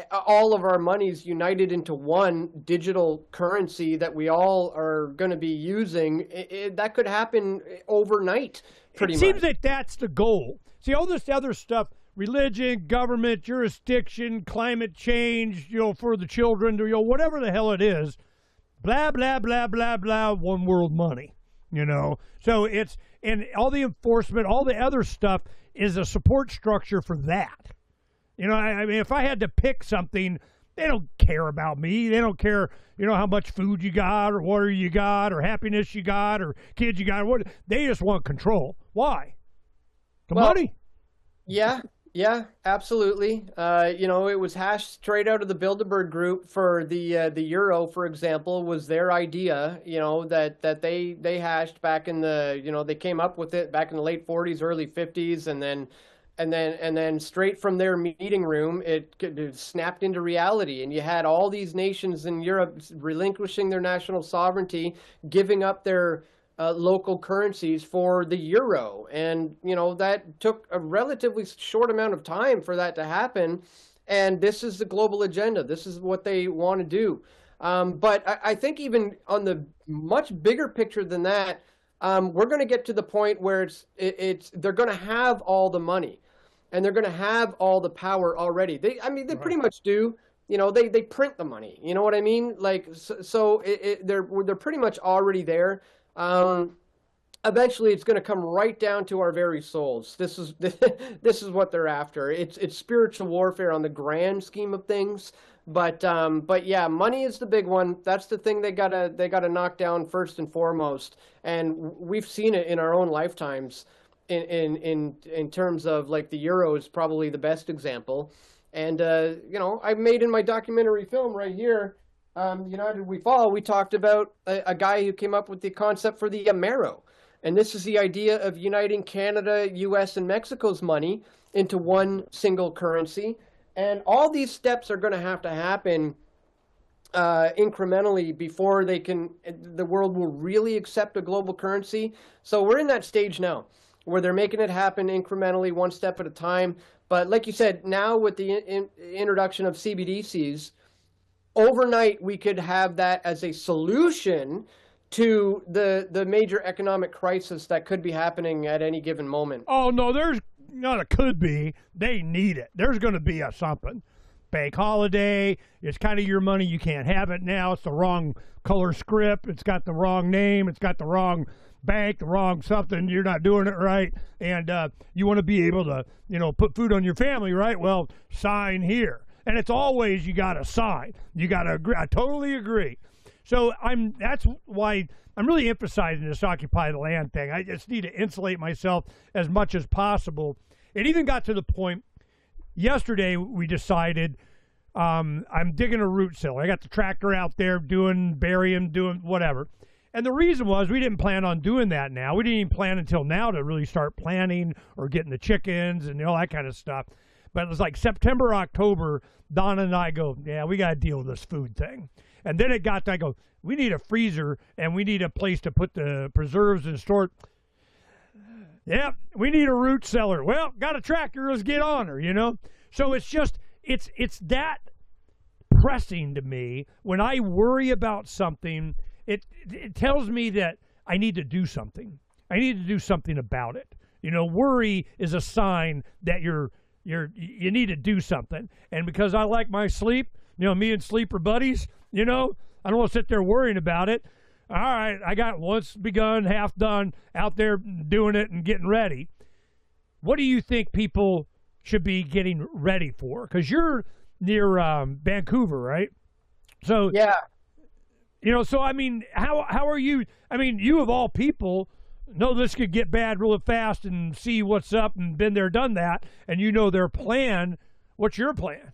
all of our monies united into one digital currency that we all are going to be using. That could happen overnight, pretty much. It seems like that's the goal. See, all this other stuff, religion, government, jurisdiction, climate change, for the children, whatever the hell it is, blah, blah, blah, blah, blah, one world money, So it's, and all the enforcement, all the other stuff is a support structure for that. I mean, if I had to pick something, they don't care about me. They don't care, how much food you got or water you got or happiness you got or kids you got. What they just want control. Why? The money. Yeah, absolutely. It was hashed straight out of the Bilderberg Group for the euro, for example, was their idea. That they hashed back in the they came up with it back in the late 40s, early 50s, and then straight from their meeting room, it snapped into reality. And you had all these nations in Europe relinquishing their national sovereignty, giving up their local currencies for the euro. And, that took a relatively short amount of time for that to happen. And this is the global agenda. This is what they want to do. But I think even on the much bigger picture than that, we're going to get to the point where they're going to have all the money. And they're going to have all the power already. They pretty much do. They print the money. You know what I mean? Like, so they're pretty much already there. Eventually, it's going to come right down to our very souls. This is what they're after. It's spiritual warfare on the grand scheme of things. But yeah, money is the big one. That's the thing they gotta knock down first and foremost. And we've seen it in our own lifetimes. In terms of, like, the euro is probably the best example. And I made in my documentary film right here, United We Fall, we talked about a guy who came up with the concept for the Amero. And this is the idea of uniting Canada, US, and Mexico's money into one single currency. And all these steps are going to happen incrementally before the world will really accept a global currency. So we're in that stage now, where they're making it happen incrementally, one step at a time. But like you said, now with the introduction of CBDCs, overnight we could have that as a solution to the major economic crisis that could be happening at any given moment. Oh, no, there's not a could be. They need it. There's going to be a something. bank holiday. It's kind of your money. You can't have it now. It's the wrong color script. It's got the wrong name. It's got the wrong bank, the wrong something. You're not doing it right. And you want to be able to, put food on your family, right? Well, sign here. And it's always you got to sign. You got to agree. I totally agree. So that's why I'm really emphasizing this Occupy the Land thing. I just need to insulate myself as much as possible. It even got to the point yesterday we decided I'm digging a root cellar. I got the tractor out there burying, doing whatever. And the reason was we didn't plan on doing that now. We didn't even plan until now to really start planning or getting the chickens and all that kind of stuff. But it was like September, October, Donna and I go, yeah, we got to deal with this food thing. And then it got to, I go, we need a freezer and we need a place to put the preserves and store it. Yeah, we need a root cellar. Well, got a tractor, let's get on her, So it's just, it's that pressing to me. When I worry about something, it tells me that I need to do something. I need to do something about it. Worry is a sign that you need to do something. And because I like my sleep, me and sleep are buddies, I don't want to sit there worrying about it. All right, I got once begun, half done, out there doing it and getting ready. What do you think people should be getting ready for? Because you're near Vancouver, right? So yeah, so I mean, how are you? I mean, you of all people know this could get bad really fast and see what's up and been there, done that, and their plan. What's your plan?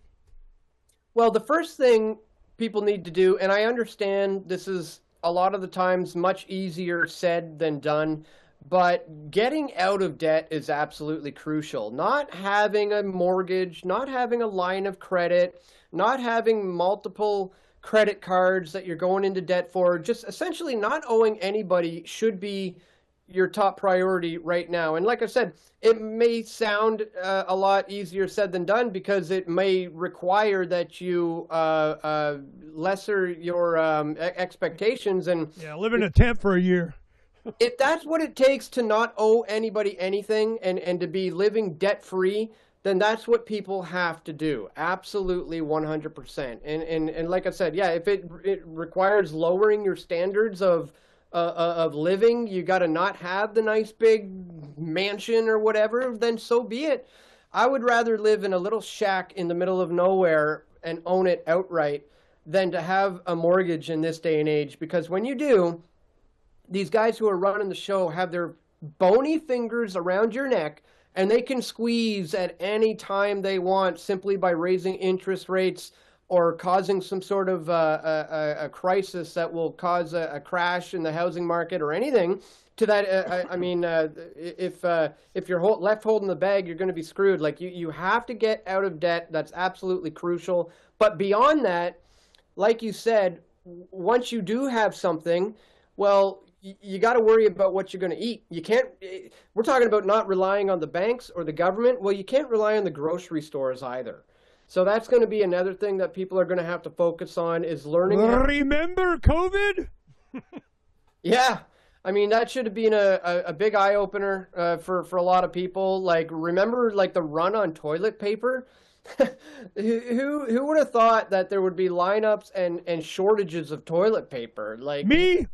Well, the first thing people need to do, and I understand this is a lot of the times much easier said than done, but getting out of debt is absolutely crucial. Not having a mortgage, not having a line of credit, not having multiple credit cards that you're going into debt for, just essentially not owing anybody should be your top priority right now. And like I said, it may sound a lot easier said than done because it may require that you lesser your expectations and live in a tent for a year. If that's what it takes to not owe anybody anything and to be living debt free, then that's what people have to do. Absolutely 100%. And like I said, yeah, if it requires lowering your standards of living, you got to not have the nice big mansion or whatever, then so be it. I would rather live in a little shack in the middle of nowhere and own it outright than to have a mortgage in this day and age. Because when you do, these guys who are running the show have their bony fingers around your neck and they can squeeze at any time they want simply by raising interest rates or causing some sort of a crisis that will cause a crash in the housing market or anything to that. If you're left holding the bag, you're going to be screwed. Like you have to get out of debt. That's absolutely crucial. But beyond that, like you said, once you do have something, well, you got to worry about what you're going to eat. You can't, we're talking about not relying on the banks or the government. Well, you can't rely on the grocery stores either. So that's going to be another thing that people are going to have to focus on is learning. Remember COVID? Yeah. I mean, that should have been a big eye opener for a lot of people. Like, remember like the run on toilet paper? Who would have thought that there would be lineups and shortages of toilet paper? Like Me.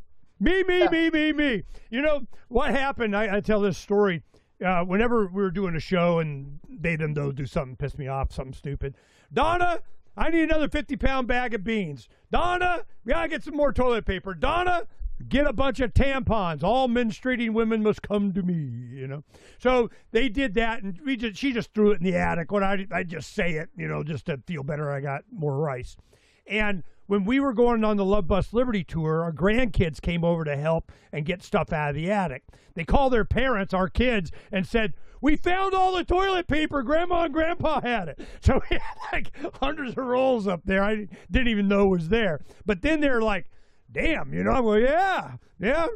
You know what happened? I tell this story. Whenever we were doing a show and they do something piss me off, something stupid. Donna, I need another 50-pound bag of beans. Donna, we gotta get some more toilet paper. Donna, get a bunch of tampons. All menstruating women must come to me, you know. So they did that, and she just threw it in the attic. When I just say it, you know, just to feel better, I got more rice. And when we were going on the Love Bus Liberty tour, our grandkids came over to help and get stuff out of the attic. They called their parents, our kids, and said, "We found all the toilet paper. Grandma and Grandpa had it." So we had like hundreds of rolls up there. I didn't even know it was there. But then they're like, "Damn, you know," I'm like, yeah.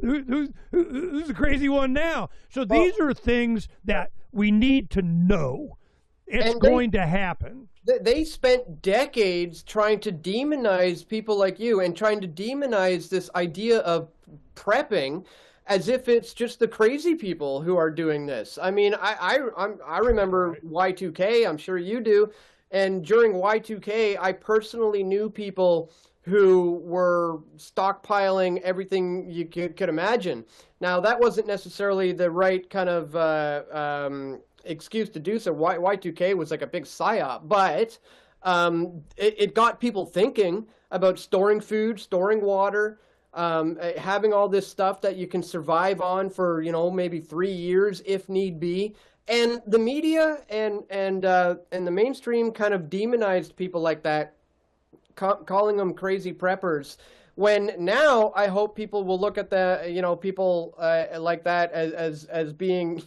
Who's the crazy one now? So these are things that we need to know. It's going to happen. They spent decades trying to demonize people like you and trying to demonize this idea of prepping as if it's just the crazy people who are doing this. I mean, I remember Y2K, I'm sure you do, And during Y2K, I personally knew people who were stockpiling everything you could imagine. Now, that wasn't necessarily the right kind of excuse to do so. Y2K was like a big psyop, but it got people thinking about storing food, storing water, having all this stuff that you can survive on for, maybe 3 years if need be. And the media and the mainstream kind of demonized people like that, calling them crazy preppers. When now I hope people will look at the people like that as being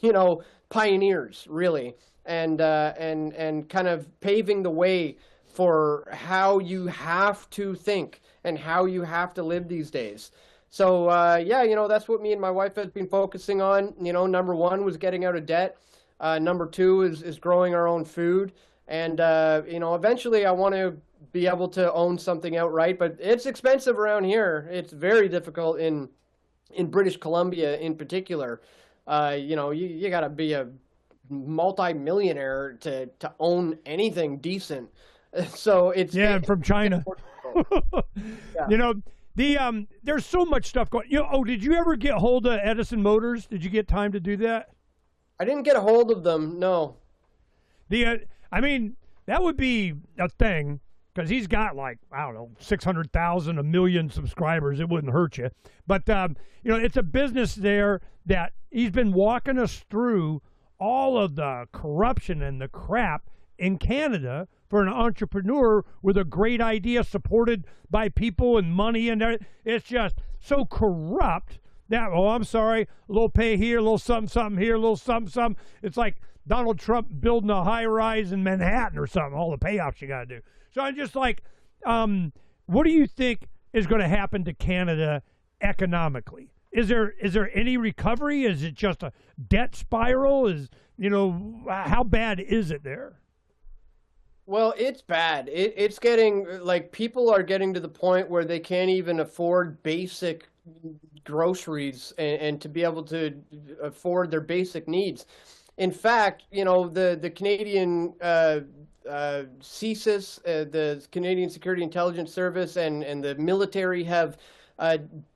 pioneers, really, and kind of paving the way for how you have to think and how you have to live these days. So that's what me and my wife have been focusing on. Number one was getting out of debt. Number two is growing our own food. And, eventually I want to be able to own something outright, but it's expensive around here. It's very difficult in British Columbia in particular. You got to be a multi-millionaire to own anything decent. So it's from China. Yeah. There's so much stuff going. Did you ever get hold of Edison Motors? Did you get time to do that? I didn't get a hold of them. No. That would be a thing because he's got 600,000, 1 million subscribers. It wouldn't hurt you, but it's a business there that he's been walking us through all of the corruption and the crap in Canada for an entrepreneur with a great idea supported by people and money, and it's just so corrupt that, I'm sorry, a little pay here, a little something here, a little something. It's like Donald Trump building a high-rise in Manhattan or something, all the payoffs you got to do. So I'm just like, what do you think is going to happen to Canada economically? Is there any recovery? Is it just a debt spiral? How bad is it there? Well, it's bad. It's getting, people are getting to the point where they can't even afford basic groceries and to be able to afford their basic needs. In fact, the Canadian CSIS, the Canadian Security Intelligence Service, and the military have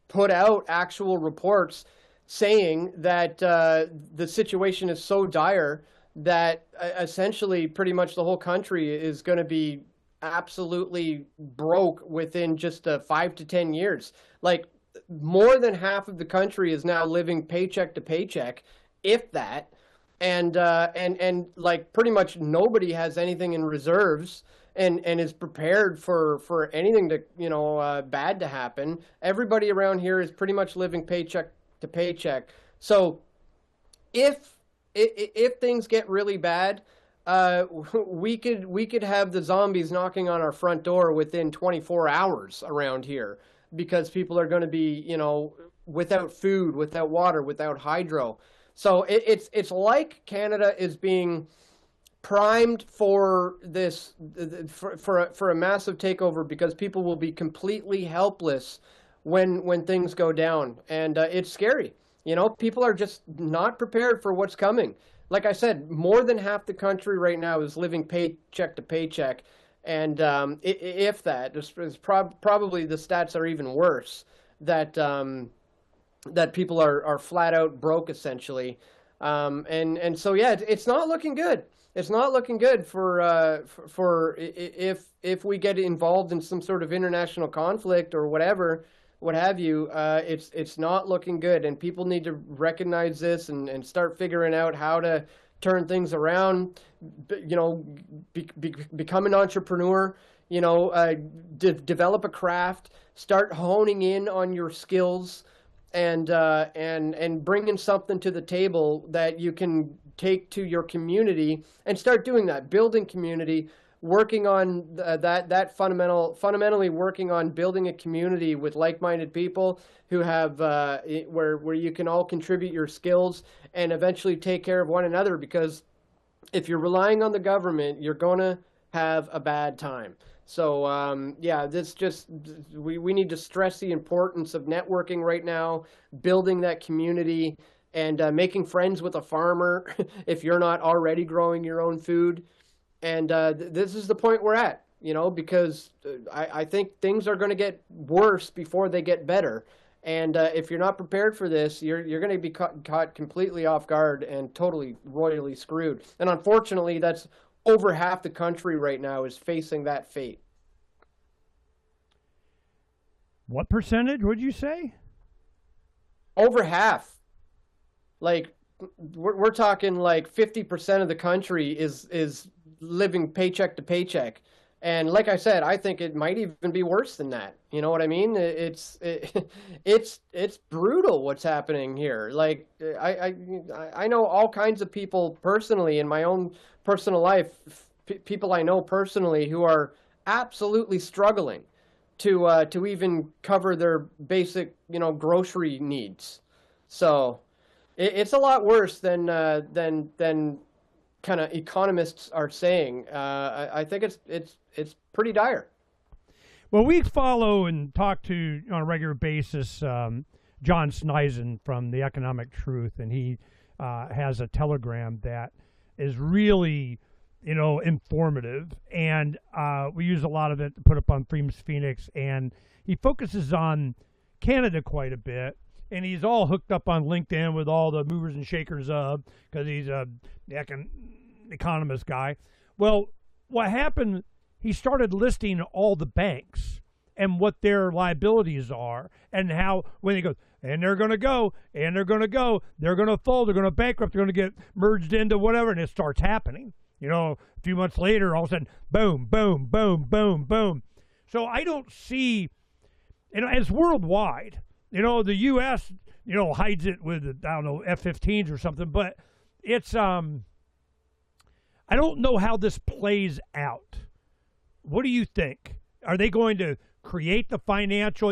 put out actual reports saying that the situation is so dire that essentially pretty much the whole country is going to be absolutely broke within just 5 to 10 years. More than half of the country is now living paycheck to paycheck, if that. And pretty much nobody has anything in reserves and is prepared for anything to, bad to happen. Everybody around here is pretty much living paycheck to paycheck. So if things get really bad, we could have the zombies knocking on our front door within 24 hours around here, because people are going to be, without food, without water, without hydro. So it's like Canada is being primed for this, for a massive takeover, because people will be completely helpless when things go down, and it's scary. People are just not prepared for what's coming. Like I said, more than half the country right now is living paycheck to paycheck. And if that, is probably the stats are even worse, that that people are flat out broke, essentially. And so, yeah, it's not looking good. It's not looking good for if we get involved in some sort of international conflict or whatever, what have you. It's not looking good, and people need to recognize this and start figuring out how to turn things around. Become an entrepreneur. Develop a craft. Start honing in on your skills, and bringing something to the table that you can take to your community, and start doing that, building community. Working on fundamentally working on building a community with like-minded people who have where you can all contribute your skills and eventually take care of one another. Because if you're relying on the government, you're gonna have a bad time. So we need to stress the importance of networking right now, building that community, and making friends with a farmer if you're not already growing your own food. And this is the point we're at, because I think things are going to get worse before they get better. And if you're not prepared for this, you're going to be caught completely off guard and totally royally screwed. And unfortunately, that's over half the country right now is facing that fate. What percentage would you say? Over half. Like, we're talking like 50% of the country is living paycheck to paycheck. And like I said, I think it might even be worse than that. You know what I mean? It's brutal what's happening here. Like, I know all kinds of people personally in my own personal life, people I know personally who are absolutely struggling to even cover their basic, grocery needs. So it's a lot worse than kind of economists are saying. I think it's pretty dire. Well, we follow and talk to on a regular basis John Sneisen from the Economic Truth, and he has a telegram that is really, informative, and we use a lot of it to put up on Freedom's Phoenix, and he focuses on Canada quite a bit, and he's all hooked up on LinkedIn with all the movers and shakers because he's a economist guy. Well, what happened, he started listing all the banks and what their liabilities are, and how when he goes, and they're going to go, and they're going to go, they're going to fold, they're going to bankrupt, they're going to get merged into whatever, and it starts happening. A few months later, all of a sudden, boom, boom, boom, boom, boom. So I don't see, as worldwide, the U.S., hides it with, F-15s or something, but it's, I don't know how this plays out. What do you think? Are they going to create the financial,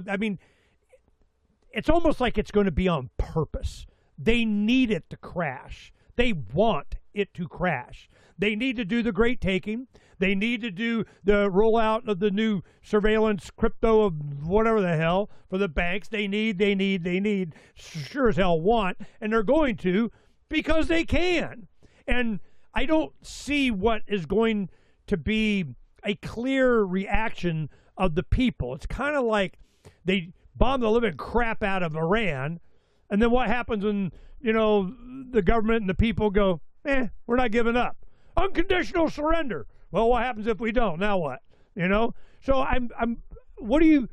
it's almost like it's going to be on purpose. They need it to crash. They want it to crash. They need to do the great taking. They need to do the rollout of the new surveillance crypto of whatever the hell for the banks. They need, sure as hell want, and they're going to because they can. And I don't see what is going to be a clear reaction of the people. It's kind of like they bomb the living crap out of Iran, and then what happens when, the government and the people go, we're not giving up. Unconditional surrender. Well, what happens if we don't? Now what? So what do you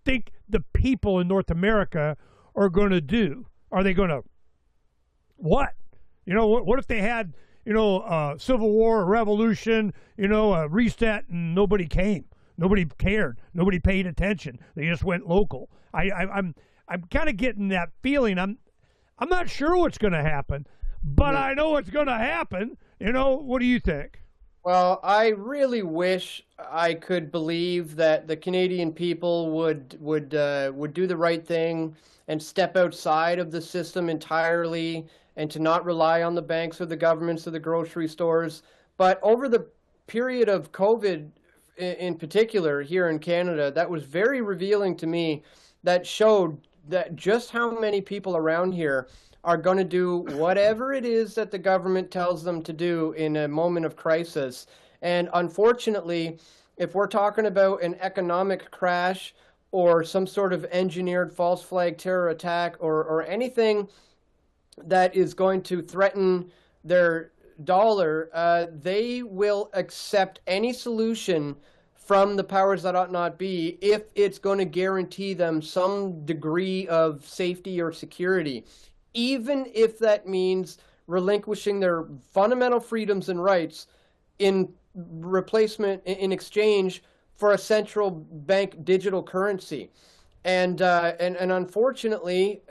think the people in North America are going to do? Are they going to what? What if they had, a civil war, a revolution, a reset, and nobody came? Nobody cared. Nobody paid attention. They just went local. I'm kind of getting that feeling. I'm not sure what's going to happen, but I know what's going to happen. What do you think? Well, I really wish I could believe that the Canadian people would do the right thing and step outside of the system entirely and to not rely on the banks or the governments or the grocery stores. But over the period of COVID in particular here in Canada, that was very revealing to me. That showed that just how many people around here are going to do whatever it is that the government tells them to do in a moment of crisis. And unfortunately, if we're talking about an economic crash or some sort of engineered false flag terror attack or anything that is going to threaten their dollar, they will accept any solution from the powers that ought not be if it's going to guarantee them some degree of safety or security, even if that means relinquishing their fundamental freedoms and rights in in exchange for a central bank digital currency. And unfortunately,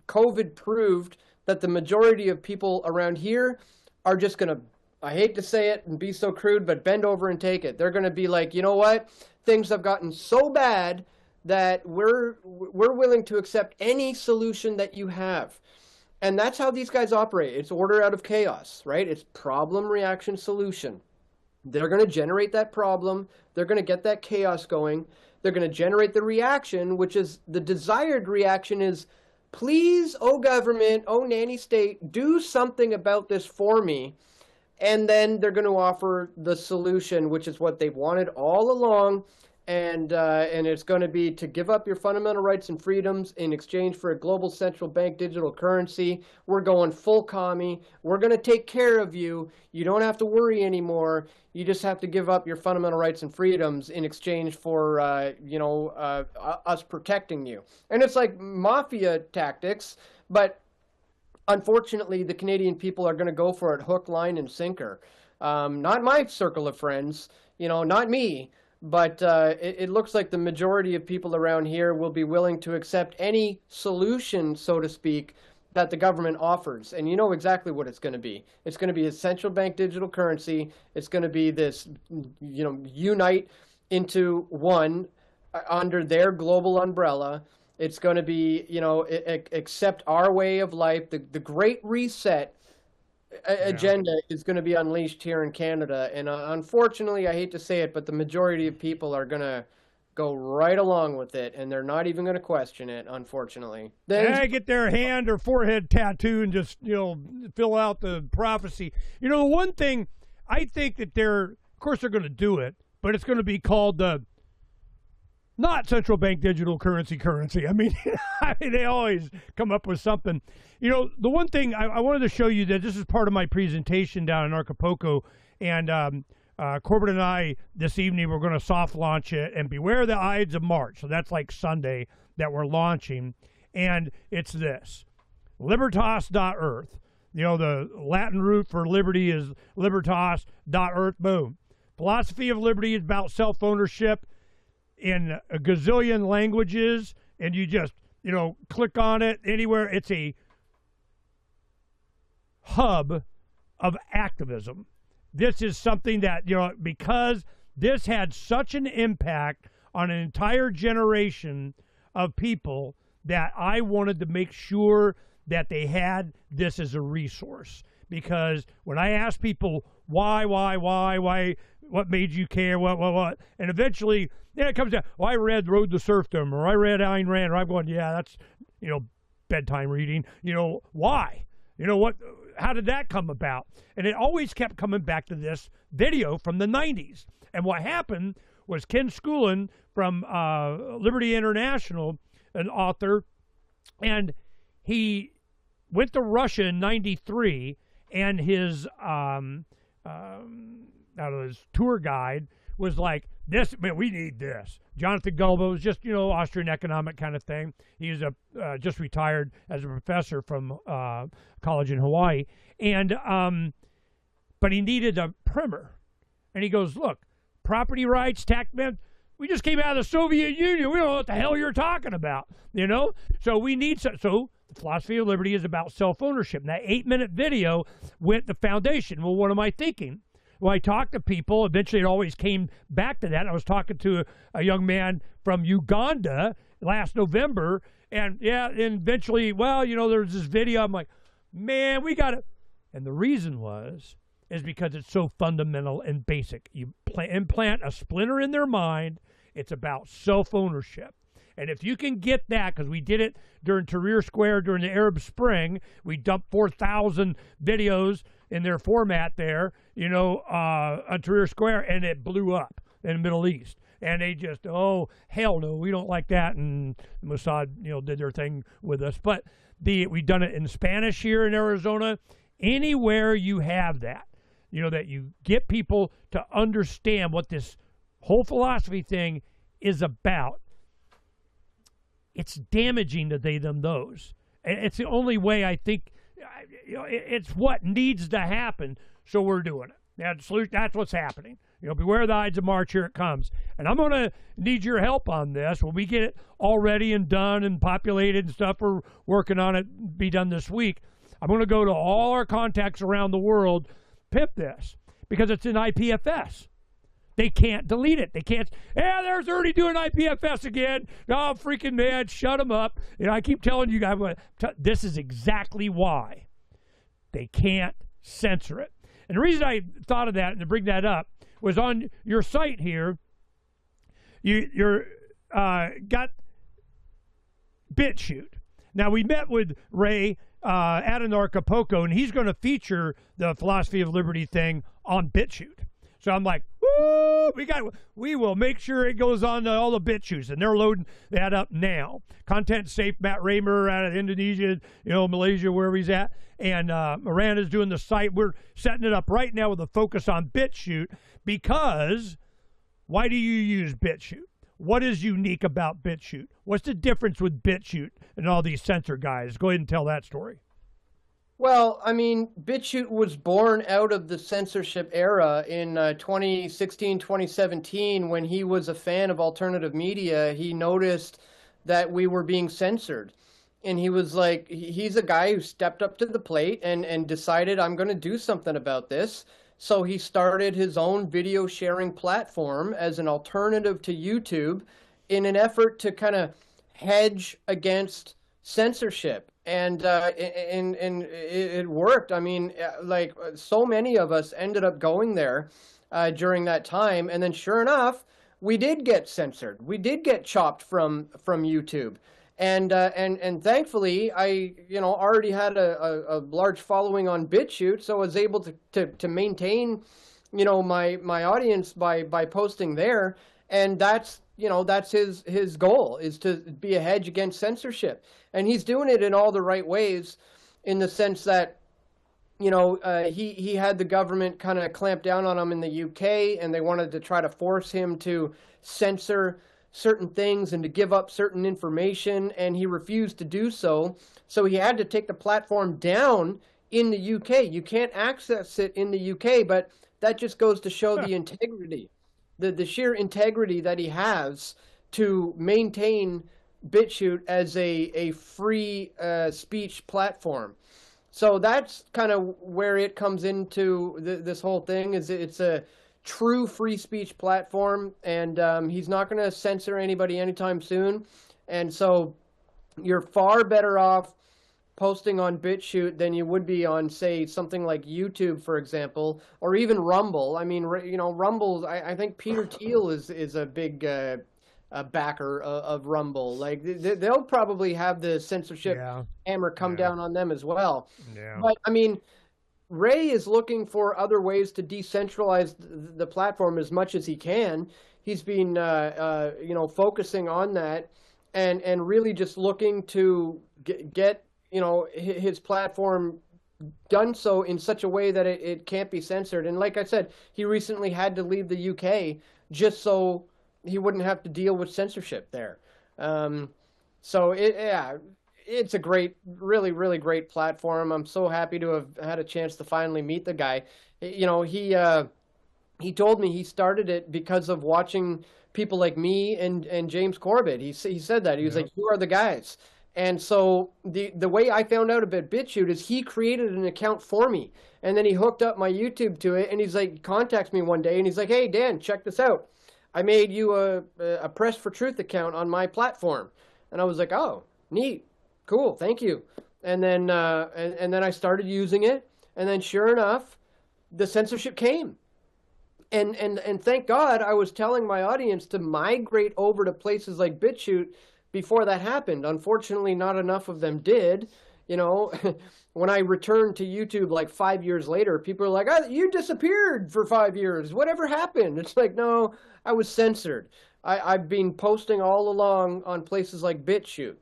COVID proved that the majority of people around here are just going to, I hate to say it and be so crude, but bend over and take it. They're going to be like, you know what? Things have gotten so bad that we're willing to accept any solution that you have. And that's how these guys operate. It's order out of chaos, right? It's problem, reaction, solution. They're going to generate that problem. They're going to get that chaos going. They're going to generate the reaction, which is the desired reaction is, please, oh government, oh nanny state, do something about this for me. and then they're going to offer the solution, which is what they've wanted all along. And it's going to be to give up your fundamental rights and freedoms in exchange for a global central bank digital currency. We're going full commie. We're going to take care of you. You don't have to worry anymore. You just have to give up your fundamental rights and freedoms in exchange for, us protecting you. And it's like mafia tactics, but unfortunately, the Canadian people are going to go for it hook, line, and sinker. Not my circle of friends, not me. But it looks like the majority of people around here will be willing to accept any solution, so to speak, that the government offers. And you know exactly what it's going to be. It's going to be a central bank digital currency. It's going to be this, unite into one under their global umbrella. It's going to be, accept our way of life. The Great Reset agenda is going to be unleashed here in Canada, and unfortunately, I hate to say it, but the majority of people are going to go right along with it, and they're not even going to question it, unfortunately. They get their hand or forehead tattoo and just fill out the prophecy. The one thing I think that of course they're going to do it, but it's going to be called the not central bank digital currency. I mean, they always come up with something. The one thing I wanted to show you, that this is part of my presentation down in Acapulco, and Corbett and I this evening we're going to soft launch it, and beware the Ides of March. So that's like Sunday that we're launching, and it's this: libertas.earth. The Latin root for liberty is libertas.earth. Boom. Philosophy of liberty is about self-ownership in a gazillion languages, and you just click on it anywhere. It's a hub of activism. This is something that because this had such an impact on an entire generation of people, that I wanted to make sure that they had this as a resource. Because when I ask people why, what made you care, what, and eventually it comes down, I read Road to Serfdom, or I read Ayn Rand, or I'm going, yeah, that's, bedtime reading. Why? What? How did that come about? And it always kept coming back to this video from the 90s. And what happened was Ken Schoolin from Liberty International, an author, and he went to Russia in 93, and his tour guide was like, we need this. Jonathan Gulba was just, Austrian economic kind of thing. He's just retired as a professor from college in Hawaii. And, but he needed a primer. And he goes, look, property rights, tax men, we just came out of the Soviet Union. We don't know what the hell you're talking about, So we need, so the philosophy of liberty is about self-ownership. And that 8-minute video went the foundation. Well, what am I thinking? Well, I talked to people. Eventually, it always came back to that. I was talking to a young man from Uganda last November, and and eventually, there's this video. I'm like, man, we got to. And the reason is because it's so fundamental and basic. You implant a splinter in their mind. It's about self-ownership. And if you can get that, because we did it during Tahrir Square during the Arab Spring, we dumped 4,000 videos in their format there, on Tahrir Square, and it blew up in the Middle East. And they just, oh, hell no, we don't like that. And Mossad, did their thing with us. But we've done it in Spanish here in Arizona. Anywhere you have that, that you get people to understand what this whole philosophy thing is about, it's damaging to they, them, those. And it's the only way I think, it's what needs to happen, so we're doing it. That's what's happening. Beware the Ides of March, here it comes. And I'm going to need your help on this. When we get it all ready and done and populated and stuff, we're working on it, be done this week. I'm going to go to all our contacts around the world, pip this, because it's in IPFS. They can't delete it. They can't, there's already doing IPFS again. Oh, freaking man, shut them up. I keep telling you guys, this is exactly why they can't censor it. And the reason I thought of that and to bring that up was on your site here, you're got BitChute. Now, we met with Ray at Anarchapulco, and he's going to feature the Philosophy of Liberty thing on BitChute. So I'm like, woo, we will make sure it goes on to all the BitChutes, and they're loading that up now. Content Safe, Matt Raymer out of Indonesia, Malaysia, wherever he's at, and Miranda's doing the site. We're setting it up right now with a focus on BitChute, because why do you use BitChute? What is unique about BitChute? What's the difference with BitChute and all these censor guys? Go ahead and tell that story. Well, I mean, BitChute was born out of the censorship era in 2016, 2017, when he was a fan of alternative media. He noticed that we were being censored. And he was like, he's a guy who stepped up to the plate and decided, I'm going to do something about this. So he started his own video sharing platform as an alternative to YouTube in an effort to kind of hedge against censorship. And it worked. I mean, like, so many of us ended up going there during that time. And then sure enough, we did get censored. We did get chopped from YouTube. And thankfully, I already had a large following on BitChute, so I was able to maintain, my audience by posting there. And that's his goal, is to be a hedge against censorship. And he's doing it in all the right ways, in the sense that, he had the government kind of clamp down on him in the UK, and they wanted to try to force him to censor certain things and to give up certain information, and he refused to do so. So he had to take the platform down in the UK. You can't access it in the UK, but that just goes to show the integrity, the sheer integrity that he has to maintain BitChute as a free speech platform. So that's kind of where it comes into this whole thing. Is it's a true free speech platform, and he's not going to censor anybody anytime soon. And so you're far better off posting on BitChute than you would be on, say, something like YouTube, for example, or even Rumble. I mean, Rumble, I think Peter Thiel is a big backer of Rumble. Like, they'll probably have the censorship hammer come down on them as well. Yeah. But, I mean, Ray is looking for other ways to decentralize the platform as much as he can. He's been, focusing on that and really just looking to get his platform done so in such a way that it can't be censored. And like I said, he recently had to leave the UK just so he wouldn't have to deal with censorship there. It's a great, really, really great platform. I'm so happy to have had a chance to finally meet the guy. He told me he started it because of watching people like me and James Corbett. He said that. He was like, you are the guys. And so the way I found out about BitChute is he created an account for me. And then he hooked up my YouTube to it. And he's like, contacts me one day. And he's like, hey, Dan, check this out. I made you a Press for Truth account on my platform. And I was like, oh, neat. Cool, thank you. And then I started using it, and then sure enough, the censorship came. And thank God I was telling my audience to migrate over to places like BitChute before that happened. Unfortunately, not enough of them did. When I returned to YouTube like 5 years later, people are like, oh, you disappeared for 5 years. Whatever happened? It's like, no, I was censored. I've been posting all along on places like BitChute.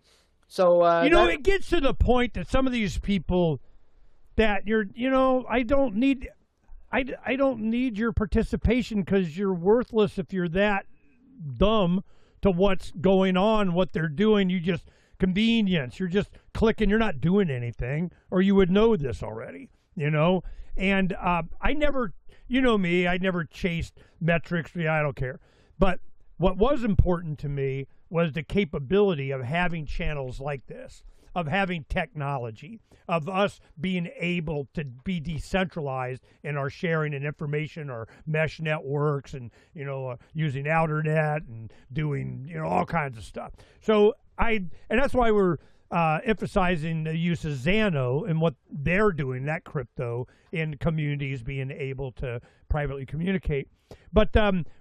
So it gets to the point that some of these people that I don't need your participation, because you're worthless if you're that dumb to what's going on, what they're doing. You just convenience. You're just clicking. You're not doing anything, or you would know this already. And I never, me, I never chased metrics. I don't care. But what was important to me was the capability of having channels like this, of having technology, of us being able to be decentralized in our sharing and information, our mesh networks, and using Outernet and doing all kinds of stuff. So and that's why we're emphasizing the use of Xano and what they're doing, that crypto, in communities being able to privately communicate. But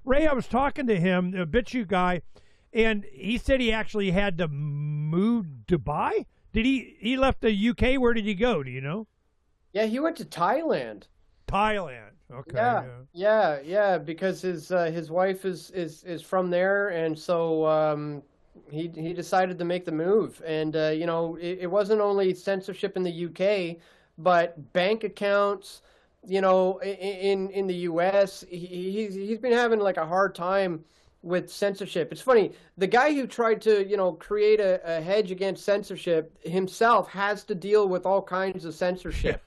Ray, I was talking to him, the BitChute guy, and he said he actually had to move Dubai did he left the UK? Where did he go? Do you know? Yeah, he went to Thailand. Thailand. Okay. Yeah, because his wife is from there, and so he decided to make the move. And you know, it wasn't only censorship in the UK, but bank accounts. You know, in the US, he's been having like a hard time with censorship. It's funny, the guy who tried to, you know, create a hedge against censorship himself has to deal with all kinds of censorship.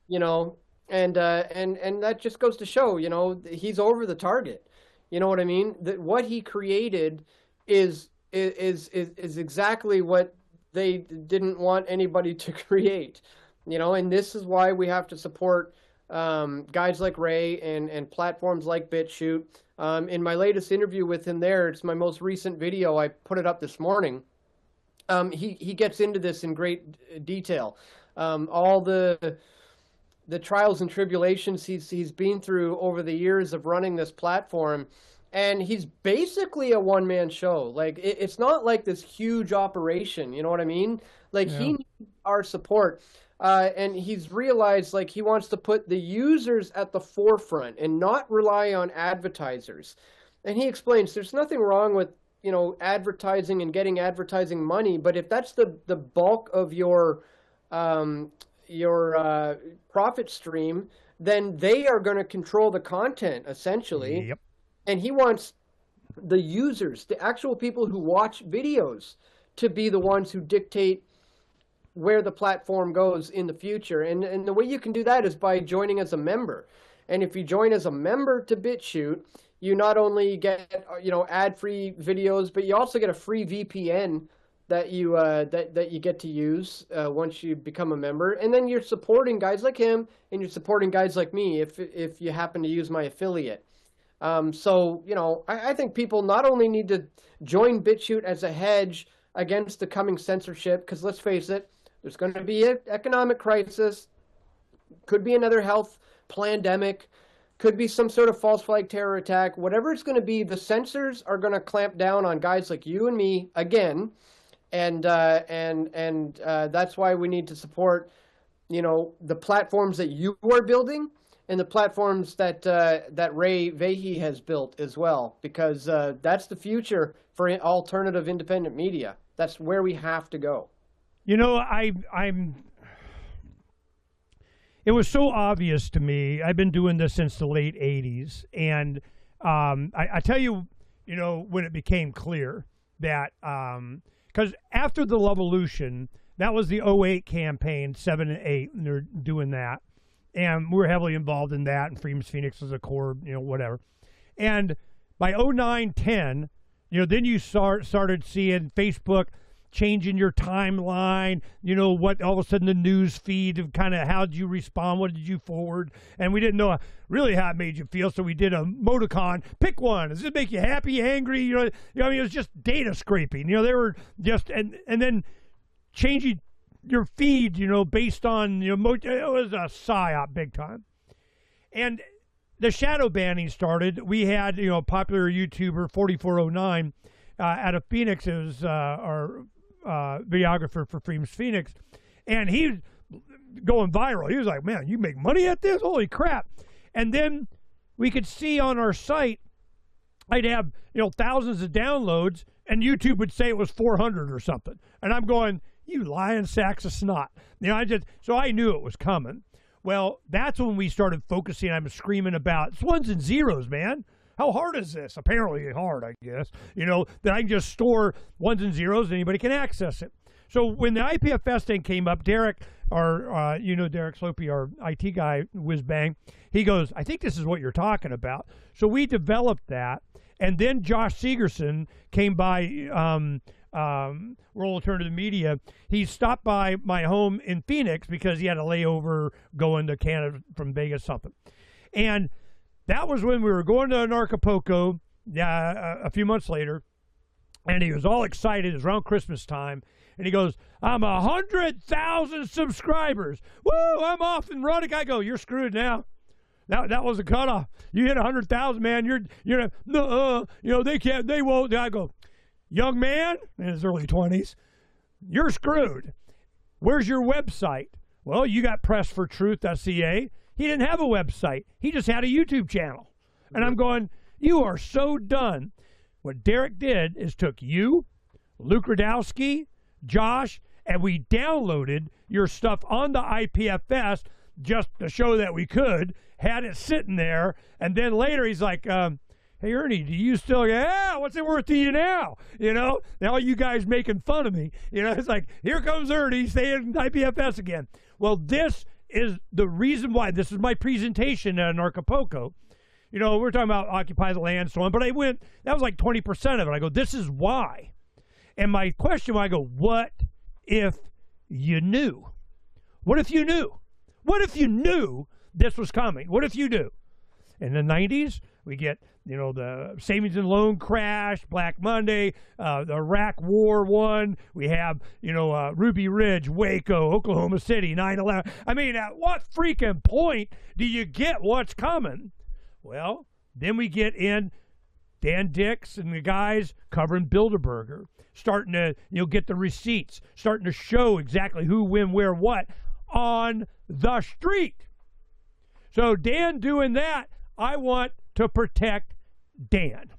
You know, and that just goes to show, you know, he's over the target. You know what I mean? That what he created is exactly what they didn't want anybody to create. You know, and this is why we have to support guys like Ray and platforms like BitChute. In my latest interview with him there, it's my most recent video, I put it up this morning. He gets into this in great detail. All the trials and tribulations he's been through over the years of running this platform, and he's basically a one-man show. Like it's not like this huge operation, you know what I mean? Like he needs our support, and he's realized like he wants to put the users at the forefront and not rely on advertisers. And he explains there's nothing wrong with, you know, advertising and getting advertising money, but if that's the bulk of your profit stream, then they are going to control the content essentially. Yep. And he wants the users, the actual people who watch videos, to be the ones who dictate where the platform goes in the future. And the way you can do that is by joining as a member. And if you join as a member to BitChute, you not only get, you know, ad-free videos, but you also get a free VPN that you that you get to use once you become a member. And then you're supporting guys like him, and you're supporting guys like me if you happen to use my affiliate. So, you know, I think people not only need to join BitChute as a hedge against the coming censorship, because let's face it, there's going to be an economic crisis, could be another health pandemic, could be some sort of false flag terror attack, whatever it's going to be, the censors are going to clamp down on guys like you and me again. And that's why we need to support, you know, the platforms that you are building and the platforms that Ray Vahey has built as well, because that's the future for alternative independent media. That's where we have to go. You know, it was so obvious to me. I've been doing this since the late 80s. And I tell you, you know, when it became clear that, because after the Levolution, that was the 08 campaign, 7 and 8, and they're doing that. And we were heavily involved in that, and Freedom's Phoenix was a core, you know, whatever. And by 09, 10, you know, then you started seeing Facebook changing your timeline, you know, what all of a sudden the news feed of kind of how did you respond, what did you forward, and we didn't know really how it made you feel, so we did a emoticon. Pick one. Does it make you happy, angry? You know, I mean, it was just data scraping. You know, they were just and then changing your feed, you know, based on, you know, it was a psyop big time. And the shadow banning started. We had, you know, a popular YouTuber, 4409, out of Phoenix. It was our videographer for Freedom's Phoenix, and he's going viral. He was like, man, you make money at this? Holy crap. And then we could see on our site, I'd have, you know, thousands of downloads, and YouTube would say it was 400 or something. And I'm going, you lying sacks of snot. You know, so I knew it was coming. Well, that's when we started focusing. I'm screaming about, it's ones and zeros, man. How hard is this? Apparently hard, I guess. You know, that I can just store ones and zeros and anybody can access it. So when the IPFS thing came up, Derek, you know, Derek Slopey, our IT guy, whiz bang, he goes, I think this is what you're talking about. So we developed that. And then Josh Segerson came by World Alternative Media. He stopped by my home in Phoenix because he had a layover going to Canada from Vegas something. And that was when we were going to Anarchapulco a few months later, and he was all excited. It was around Christmas time, and he goes, I'm 100,000 subscribers. Woo, I'm off and running. I go, you're screwed now. That was a cutoff. You hit 100,000, man. You're you know, they won't. I go, young man, in his early 20s, you're screwed. where's your website? Well, you got PressForTruthCA. He didn't have a website. He just had a YouTube channel. And I'm going, you are so done. What Derek did is took you, Luke Radowski, Josh, and we downloaded your stuff on the IPFS just to show that we could, had it sitting there, and then later he's like, hey, Ernie, do you still, yeah, what's it worth to you now? You know, now you guys making fun of me. You know, it's like, here comes Ernie saying IPFS again. Well, this is the reason why. This is my presentation at Acapulco. You know, we're talking about Occupy the Land, so on, but I went, that was like 20% of it. I go, this is why. And my question, I go, what if you knew? What if you knew? What if you knew this was coming? What if you knew? In the 90s, we get, you know, the savings and loan crash, Black Monday, the Iraq War one. We have, you know, Ruby Ridge, Waco, Oklahoma City, 9/11. I mean, at what freaking point do you get what's coming? Well, then we get in Dan Dix and the guys covering Bilderberger, starting to, you know, get the receipts, starting to show exactly who, when, where, what on the street. So Dan doing that, I want to protect Dan.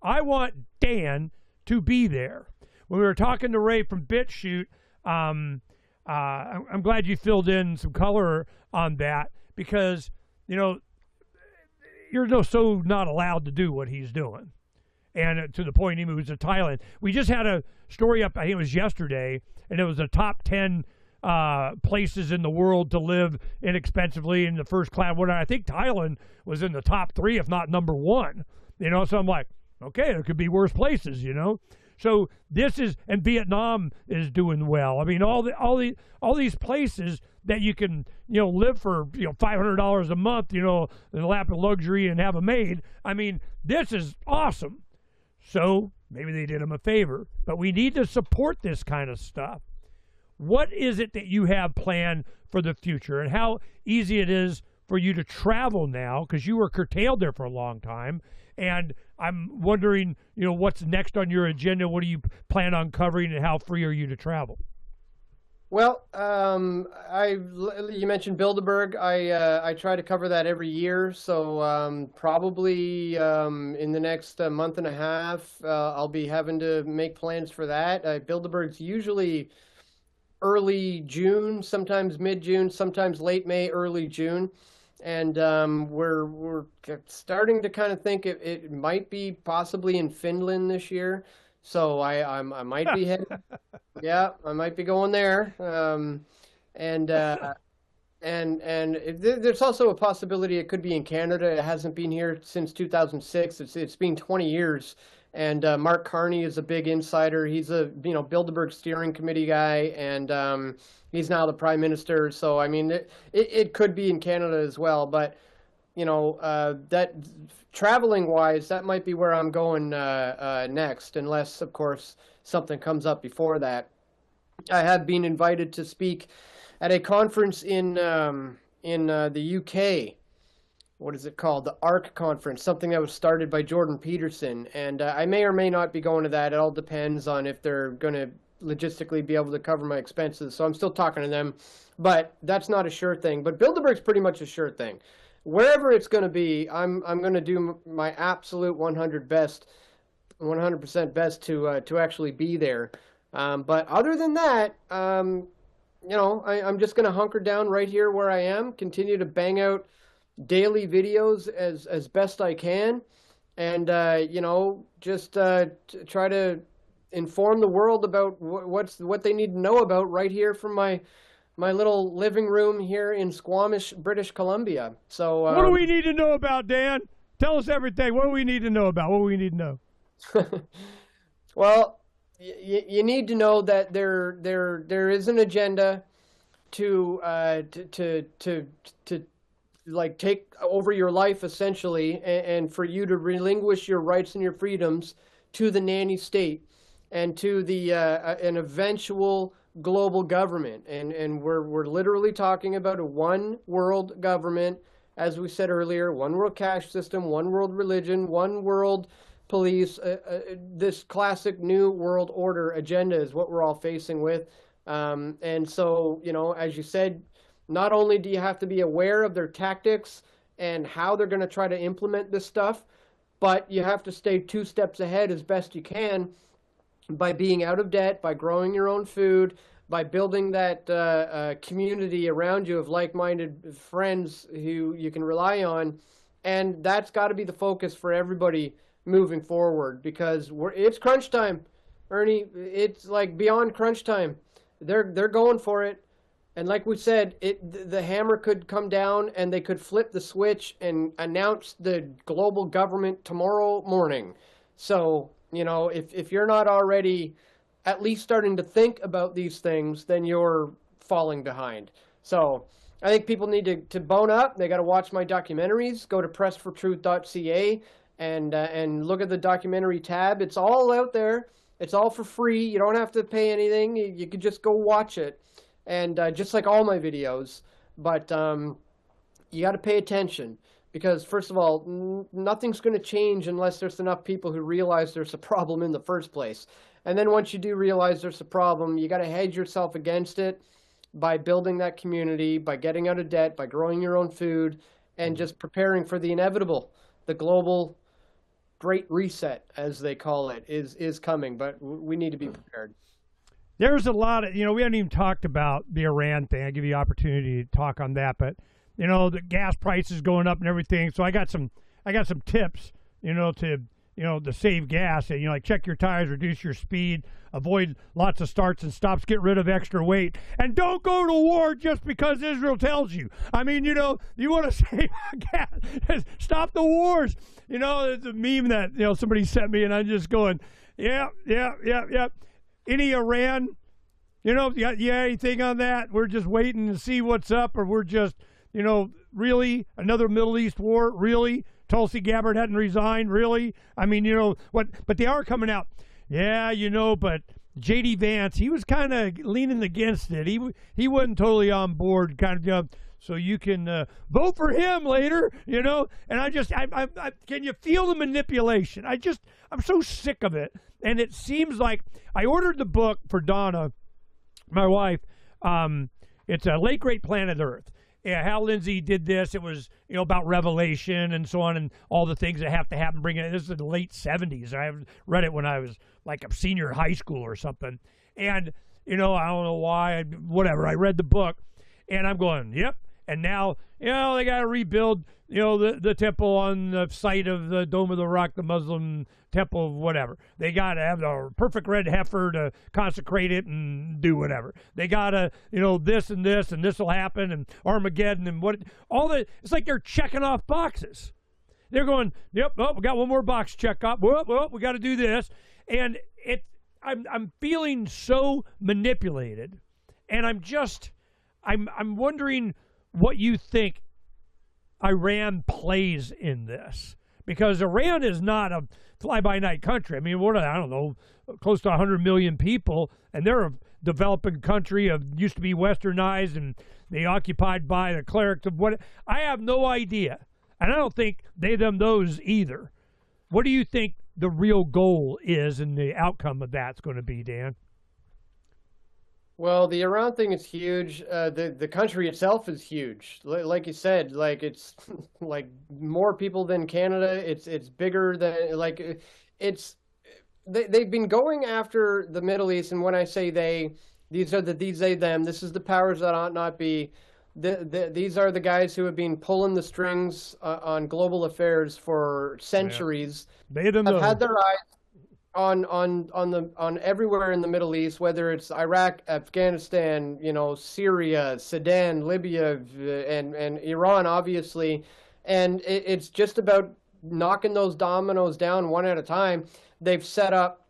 I want Dan to be there. When we were talking to Ray from BitChute, I'm glad you filled in some color on that, because, you know, you're so not allowed to do what he's doing. And to the point he moves to Thailand. We just had a story up, I think it was yesterday, and it was the top 10 places in the world to live inexpensively in the first class. What I think Thailand was in the top 3, if not number 1. You know, so I'm like, okay, there could be worse places, you know. So this is, and Vietnam is doing well. I mean, all these places that you can, you know, live for, you know, $500 a month, you know, in a lap of luxury and have a maid. I mean, this is awesome. So maybe they did him a favor, but we need to support this kind of stuff. What is it that you have planned for the future, and how easy it is for you to travel now, because you were curtailed there for a long time? And I'm wondering, you know, what's next on your agenda? What do you plan on covering, and how free are you to travel? Well, you mentioned Bilderberg. I try to cover that every year. So probably in the next month and a half, I'll be having to make plans for that. Bilderberg's usually early June, sometimes mid-June, sometimes late May, early June. And we're starting to kind of think it might be possibly in Finland this year. So I might be heading, yeah, I might be going there. There's also a possibility it could be in Canada. It hasn't been here since 2006. It's been 20 years. And Mark Carney is a big insider. He's a, you know, Bilderberg steering committee guy, and he's now the prime minister. So I mean, it could be in Canada as well. But you know, that traveling wise, that might be where I'm going next, unless of course something comes up before that. I have been invited to speak at a conference in the UK. What is it called? The ARC conference, something that was started by Jordan Peterson. And I may or may not be going to that. It all depends on if they're going to logistically be able to cover my expenses. So I'm still talking to them, but that's not a sure thing. But Bilderberg's pretty much a sure thing. Wherever it's going to be, I'm going to do my absolute 100% best to actually be there. But other than that, you know, I'm just going to hunker down right here where I am, continue to bang out daily videos as best I can, and you know, just try to inform the world about what they need to know about right here from my little living room here in Squamish, British Columbia. So what do we need to know about, Dan? Tell us everything. What do we need to know about? What do we need to know? Well, you need to know that there is an agenda to like take over your life essentially, and for you to relinquish your rights and your freedoms to the nanny state and to the an eventual global government. And we're literally talking about a one world government, as we said earlier, one world cash system, one world religion, one world police. This classic new world order agenda is what we're all facing with. And so, as you said, not only do you have to be aware of their tactics and how they're going to try to implement this stuff, but you have to stay 2 steps ahead as best you can by being out of debt, by growing your own food, by building that community around you of like-minded friends who you can rely on. And that's got to be the focus for everybody moving forward, because it's crunch time, Ernie. It's like beyond crunch time. They're going for it. And like we said, the hammer could come down and they could flip the switch and announce the global government tomorrow morning. So, if you're not already at least starting to think about these things, then you're falling behind. So I think people need to bone up. They got to watch my documentaries. Go to PressForTruthCA and look at the documentary tab. It's all out there. It's all for free. You don't have to pay anything. You could just go watch it. And just like all my videos. But you got to pay attention. Because, first of all, nothing's going to change unless there's enough people who realize there's a problem in the first place. And then once you do realize there's a problem, you got to hedge yourself against it by building that community, by getting out of debt, by growing your own food, and just preparing for the inevitable. The global Great Reset, as they call it, is coming, but we need to be prepared. There's a lot of, we haven't even talked about the Iran thing. I'll give you the opportunity to talk on that, but the gas prices going up and everything. So I got some tips, to save gas. And, like check your tires, reduce your speed, avoid lots of starts and stops, get rid of extra weight, and don't go to war just because Israel tells you. I mean, you want to save gas, stop the wars. It's a meme that, somebody sent me, and I'm just going, yeah. Any Iran, yeah, anything on that? We're just waiting to see what's up, or we're just, really another Middle East war? Really? Tulsi Gabbard hadn't resigned? Really? I mean, what? But they are coming out. Yeah, but J.D. Vance, he was kind of leaning against it. He wasn't totally on board, kind of. So you can vote for him later, And I can you feel the manipulation? I'm so sick of it. And it seems like I ordered the book for Donna, my wife. It's a Late Great Planet Earth. Yeah, Hal Lindsey did this. It was, about Revelation and so on, and all the things that have to happen. This is in the late 70s. I read it when I was like a senior in high school or something. And, I don't know why, whatever. I read the book, and I'm going, yep. And now, they got to rebuild, the temple on the site of the Dome of the Rock, the Muslim temple, whatever. They got to have the perfect red heifer to consecrate it and do whatever. They got to, this and this will happen, and Armageddon and all that. It's like they're checking off boxes. They're going, yep, we got one more box check up. Well, we got to do this. And I'm feeling so manipulated, and I'm wondering what you think Iran plays in this, because Iran is not a fly-by-night country. I mean, I don't know, close to 100 million people, and they're a developing country used to be westernized, and they occupied by the clerics of what. I have no idea, and I don't think those either. What do you think the real goal is and the outcome of that's going to be, Dan? Well, the Iran thing is huge. The country itself is huge. Like you said, like it's like more people than Canada. It's bigger than they've been going after the Middle East. And when I say these are they, them. This is the powers that ought not be. These are the guys who have been pulling the strings on global affairs for centuries. Yeah. They have had their eyes on everywhere in the Middle East, whether it's Iraq, Afghanistan, Syria, Sudan, Libya, and Iran, obviously. And it's just about knocking those dominoes down one at a time. They've set up,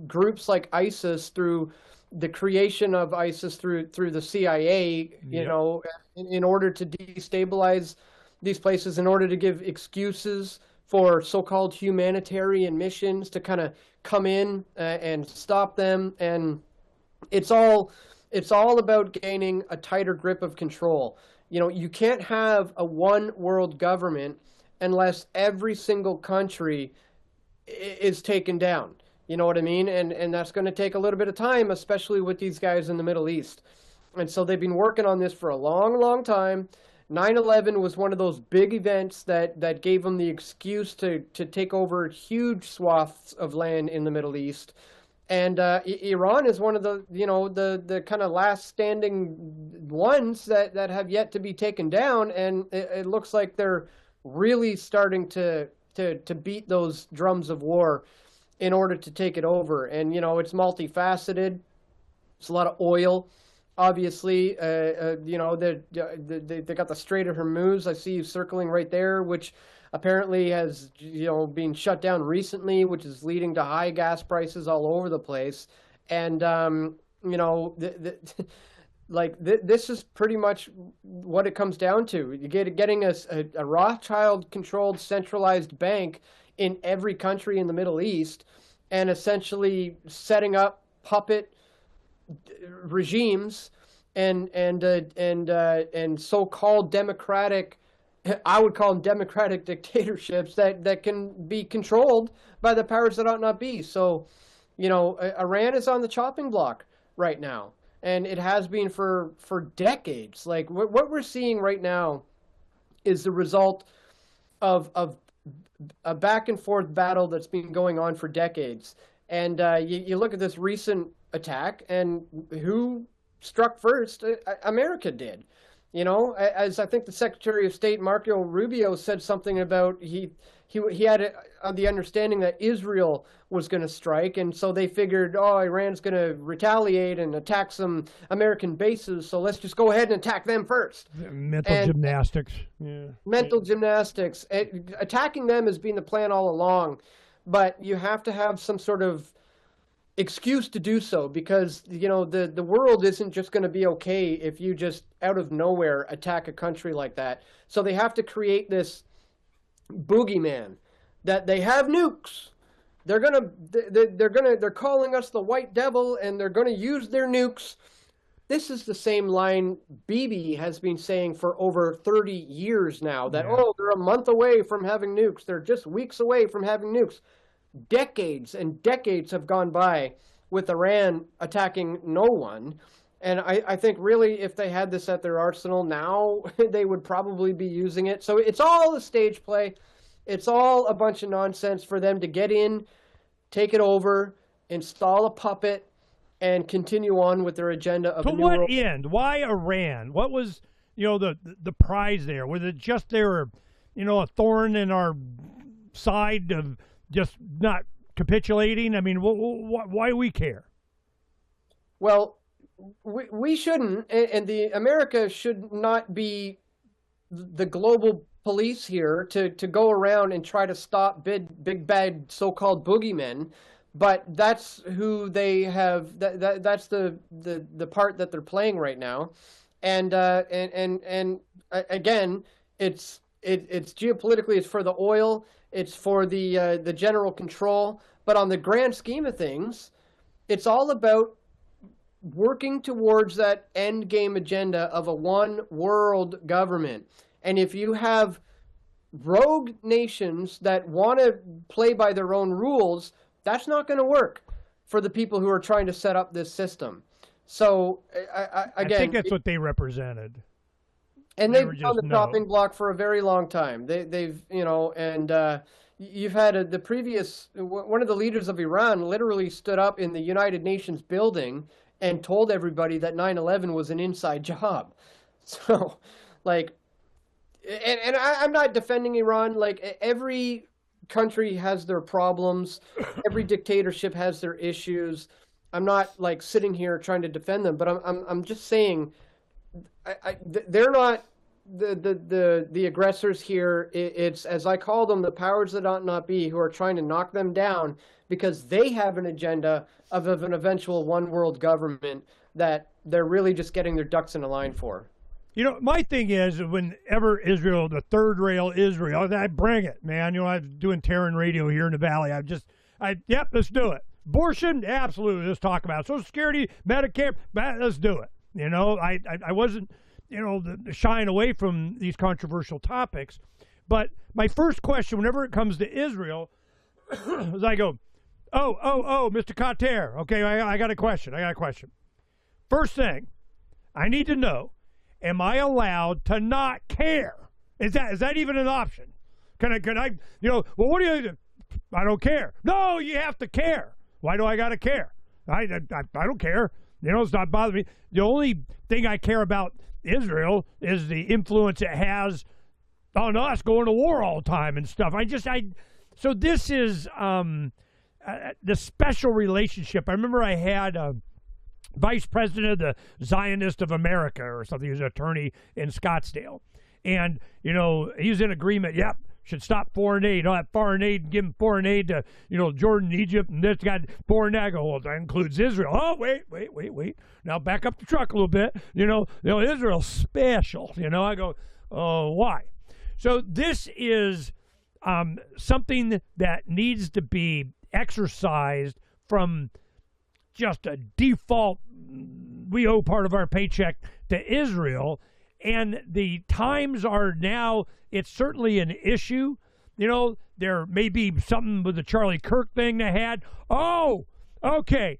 groups like ISIS through the creation of ISIS through the CIA, in order to destabilize these places, in order to give excuses for so-called humanitarian missions to kind of come in and stop them. And it's all about gaining a tighter grip of control. You can't have a one world government unless every single country is taken down. You know what I mean? And that's going to take a little bit of time, especially with these guys in the Middle East. And so they've been working on this for a long, long time. 9/11 was one of those big events that gave them the excuse to take over huge swaths of land in the Middle East. And Iran is one of the, the kind of last standing ones that have yet to be taken down. And it looks like they're really starting to beat those drums of war in order to take it over. And, it's multifaceted. It's a lot of oil. Obviously, they got the Strait of Hormuz. I see you circling right there, which apparently has, been shut down recently, which is leading to high gas prices all over the place. And, this is pretty much what it comes down to. You getting a Rothschild-controlled centralized bank in every country in the Middle East, and essentially setting up puppet regimes and so-called democratic, I would call them democratic dictatorships that can be controlled by the powers that ought not be. So, Iran is on the chopping block right now, and it has been for decades. Like what we're seeing right now is the result of a back and forth battle that's been going on for decades. And you look at this recent attack, and who struck first? America did. As I think the Secretary of State Marco Rubio said something about he had the understanding that Israel was going to strike, and so they figured, Iran's going to retaliate and attack some American bases, so let's just go ahead and attack them first. Mental gymnastics. Yeah. Mental gymnastics. Attacking them has been the plan all along, but you have to have some sort of excuse to do so, because the world isn't just going to be okay if you just out of nowhere attack a country like that. So they have to create this boogeyman that they have nukes. They're calling us the white devil, and they're going to use their nukes. This is the same line Bibi has been saying for over 30 years now, that they're a month away from having nukes. They're just weeks away from having nukes. Decades and decades have gone by with Iran attacking no one. And I think really if they had this at their arsenal now, they would probably be using it. So it's all a stage play. It's all a bunch of nonsense for them to get in, take it over, install a puppet, and continue on with their agenda of to what end? Why Iran? What was, the prize there? Was it just they were, a thorn in our side of just not capitulating? I mean, why do we care? Well, we shouldn't, and the America should not be the global police here to go around and try to stop big bad so-called boogeymen. But that's who they have. That's the part that they're playing right now, and again, it's geopolitically, it's for the oil. It's for the general control, but on the grand scheme of things, it's all about working towards that end game agenda of a one world government. And if you have rogue nations that want to play by their own rules, that's not going to work for the people who are trying to set up this system. So I think that's what they represented. And they've been on the chopping block for a very long time. They've you've had the previous, one of the leaders of Iran literally stood up in the United Nations building and told everybody that 9/11 was an inside job. So, and I'm not defending Iran. Like, every country has their problems. Every dictatorship has their issues. I'm not sitting here trying to defend them, but I'm just saying, they're not the aggressors here. It's, as I call them, the powers that ought not be, who are trying to knock them down because they have an agenda of an eventual one world government that they're really just getting their ducks in a line for. My thing is, whenever Israel, the third rail Israel, I bring it, man. I'm doing Terran radio here in the Valley. Yep, let's do it. Abortion, absolutely, let's talk about it. Social Security, Medicare, let's do it. I wasn't, shying away from these controversial topics. But my first question, whenever it comes to Israel, is I go, Mr. Cotter. Okay, I got a question. First thing, I need to know, am I allowed to not care? Is that even an option? Can I, well, what do you, I don't care. No, you have to care. Why do I got to care? I don't care. It's not bothering me. The only thing I care about Israel is the influence it has on us going to war all the time and stuff. So this is the special relationship. I remember I had a vice president of the Zionist of America or something. He was an attorney in Scottsdale. And, he was in agreement. Yep. Should stop foreign aid. Don't have foreign aid and give them foreign aid to, Jordan, Egypt, and this got foreign aid. Well, that includes Israel. Oh, wait. Now back up the truck a little bit. Israel's special. I go, oh, why? So this is something that needs to be exercised from just a default. We owe part of our paycheck to Israel. And the times are now, it's certainly an issue. There may be something with the Charlie Kirk thing they had. Oh, okay.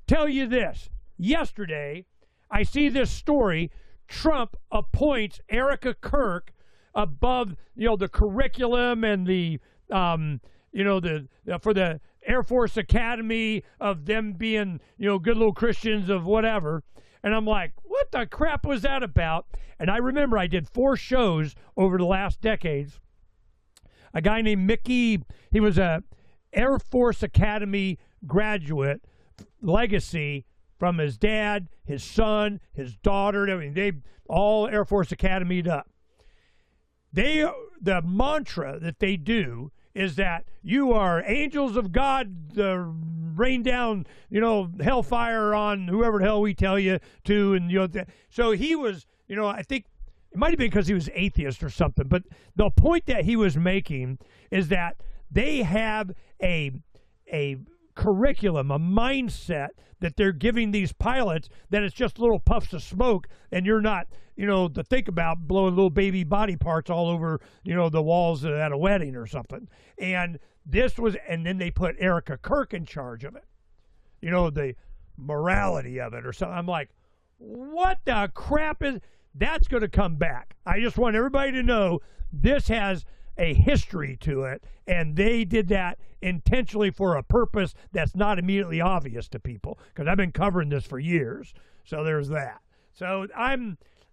Tell you this. Yesterday, I see this story. Trump appoints Erica Kirk above, the curriculum and the, for the Air Force Academy of them being, good little Christians of whatever. And I'm like, what the crap was that about? And I remember I did 4 shows over the last decades. A guy named Mickey, he was a Air Force Academy graduate, legacy from his dad, his son, his daughter. I mean, they all Air Force Academy'd up. The mantra that they do is that you are angels of God, rain down, hellfire on whoever the hell we tell you to. And, so he was, I think it might have been because he was atheist or something. But the point that he was making is that they have a curriculum, a mindset that they're giving these pilots that it's just little puffs of smoke and you're not, to think about blowing little baby body parts all over, the walls at a wedding or something. And and then they put Erica Kirk in charge of it, the morality of it or something. I'm like, what the crap that's going to come back. I just want everybody to know this has a history to it, and they did that intentionally for a purpose that's not immediately obvious to people, because I've been covering this for years. So there's that. So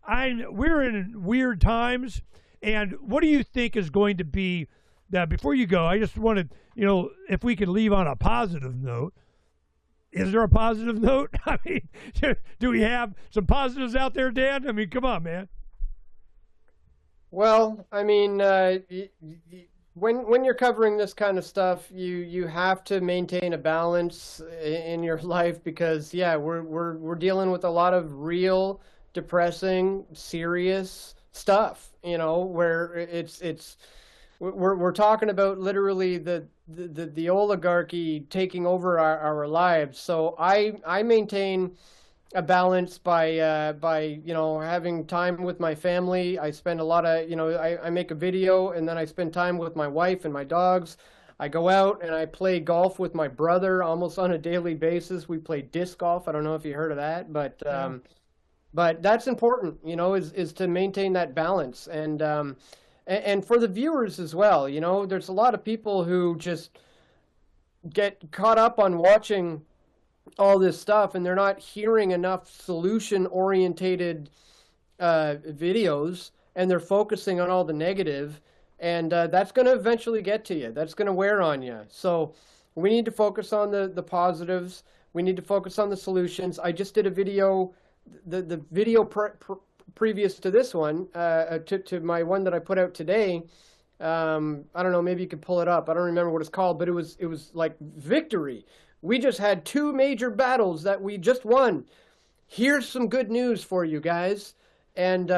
we're in weird times, and what do you think is going to be that? Before you go, I just wanted, if we could leave on a positive note. Is there a positive note? I mean, do we have some positives out there, Dan? I mean, come on, man. Well, I mean, when you're covering this kind of stuff, you have to maintain a balance in your life because, we're dealing with a lot of real, depressing, serious stuff. Where we're talking about literally the oligarchy taking over our lives. So I maintain a balance by having time with my family. I spend a lot of, I make a video and then I spend time with my wife and my dogs. I go out and I play golf with my brother almost on a daily basis. We play disc golf. I don't know if you heard of that, but that's important, is to maintain that balance. And for the viewers as well, there's a lot of people who just get caught up on watching all this stuff and they're not hearing enough solution-orientated videos, and they're focusing on all the negative, and that's going to eventually get to you. That's going to wear on you. So we need to focus on the positives. We need to focus on the solutions. I just did a video, the video previous to this one, to my one that I put out today. I don't know, maybe you could pull it up. I don't remember what it's called, but it was like victory. We just had 2 major battles that we just won. Here's some good news for you guys. And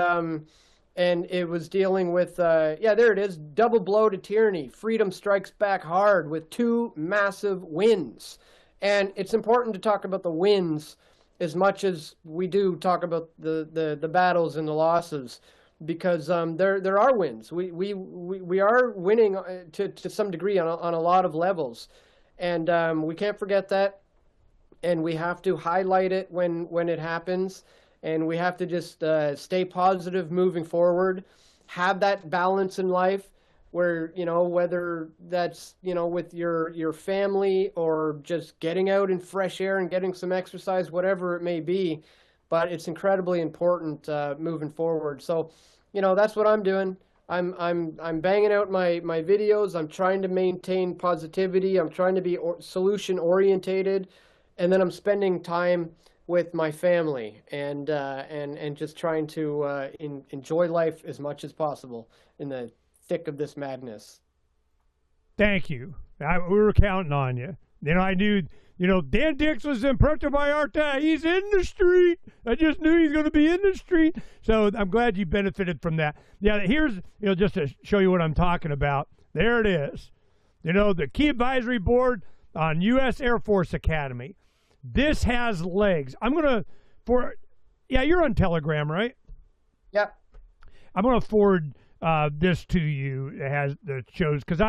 it was dealing with, there it is, double blow to tyranny. Freedom strikes back hard with 2 massive wins. And it's important to talk about the wins as much as we do talk about the battles and the losses, because there are wins. We are winning to some degree on a lot of levels. And we can't forget that. And we have to highlight it when it happens. And we have to just stay positive moving forward, have that balance in life where, whether that's, with your family or just getting out in fresh air and getting some exercise, whatever it may be. But it's incredibly important moving forward. So, that's what I'm doing. I'm banging out my videos. I'm trying to maintain positivity. I'm trying to be solution orientated. And then I'm spending time with my family and just trying to enjoy life as much as possible in the thick of this madness. Thank you. We were counting on you. I knew, Dan Dix was impressed by our time. He's in the street. I just knew he's going to be in the street. So I'm glad you benefited from that. Yeah, here's, just to show you what I'm talking about. There it is. The Key Advisory Board on U.S. Air Force Academy. This has legs. You're on Telegram, right? Yeah. I'm going to forward this to you. It has the shows because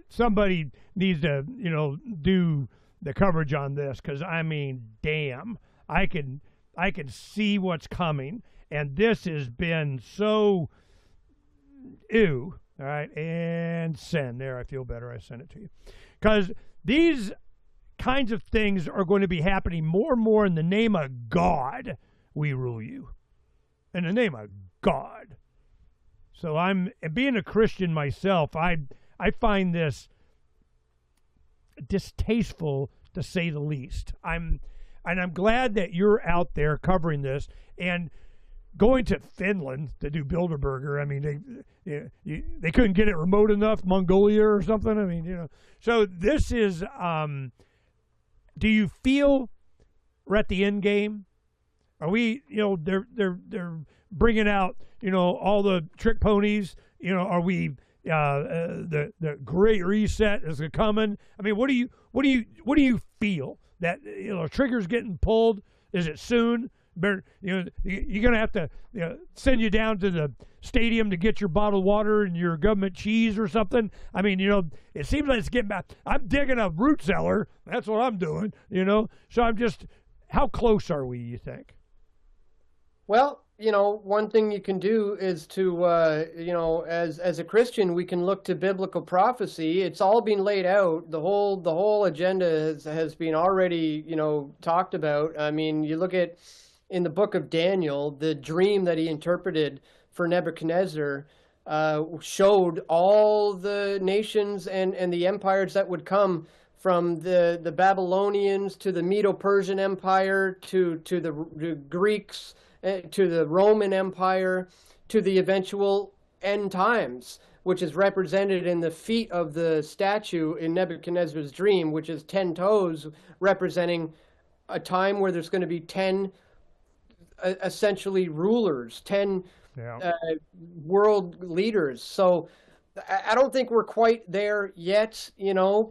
somebody needs to, do the coverage on this because damn, I can see what's coming, and this has been so ew. All right, and send there. I feel better. I sent it to you because these kinds of things are going to be happening more and more in the name of God. We rule you in the name of God. So being a Christian myself, I find this distasteful to say the least. I'm glad that you're out there covering this and going to Finland to do Bilderberger. They couldn't get it remote enough, Mongolia or something. So this is. Do you feel we're at the end game? Are we? They're bringing out all the trick ponies. Are we? The Great Reset is coming. What do you feel that triggers getting pulled? Is it soon? You're gonna have to send you down to the stadium to get your bottled water and your government cheese or something. It seems like it's getting back. I'm digging a root cellar. That's what I'm doing. So I'm just. How close are we? You think? Well, one thing you can do is to, as a Christian, we can look to biblical prophecy. It's all been laid out. The whole agenda has been already, talked about. You look at in the book of Daniel, the dream that he interpreted for Nebuchadnezzar showed all the nations and the empires that would come from the Babylonians to the Medo-Persian Empire to the Greeks, to the Roman Empire, to the eventual end times, which is represented in the feet of the statue in Nebuchadnezzar's dream, which is 10 toes, representing a time where there's going to be 10 essentially rulers, 10 world leaders. So I don't think we're quite there yet,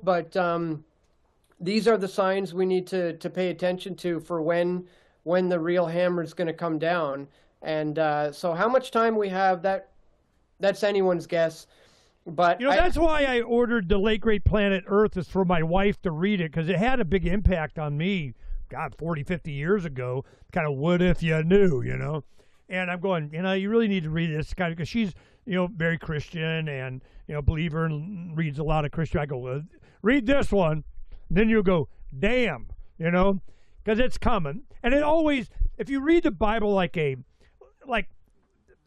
but these are the signs we need to pay attention to for when the real hammer is going to come down. And so how much time we have, that's anyone's guess. But that's why I ordered The Late Great Planet Earth, is for my wife to read it, because it had a big impact on me, 40, 50 years ago. Kind of what if you knew, And I'm going, you really need to read this, kind of, because she's, very Christian and, believer and reads a lot of Christian. I go, well, read this one. And then you go, damn, because it's coming. And it always, if you read the Bible like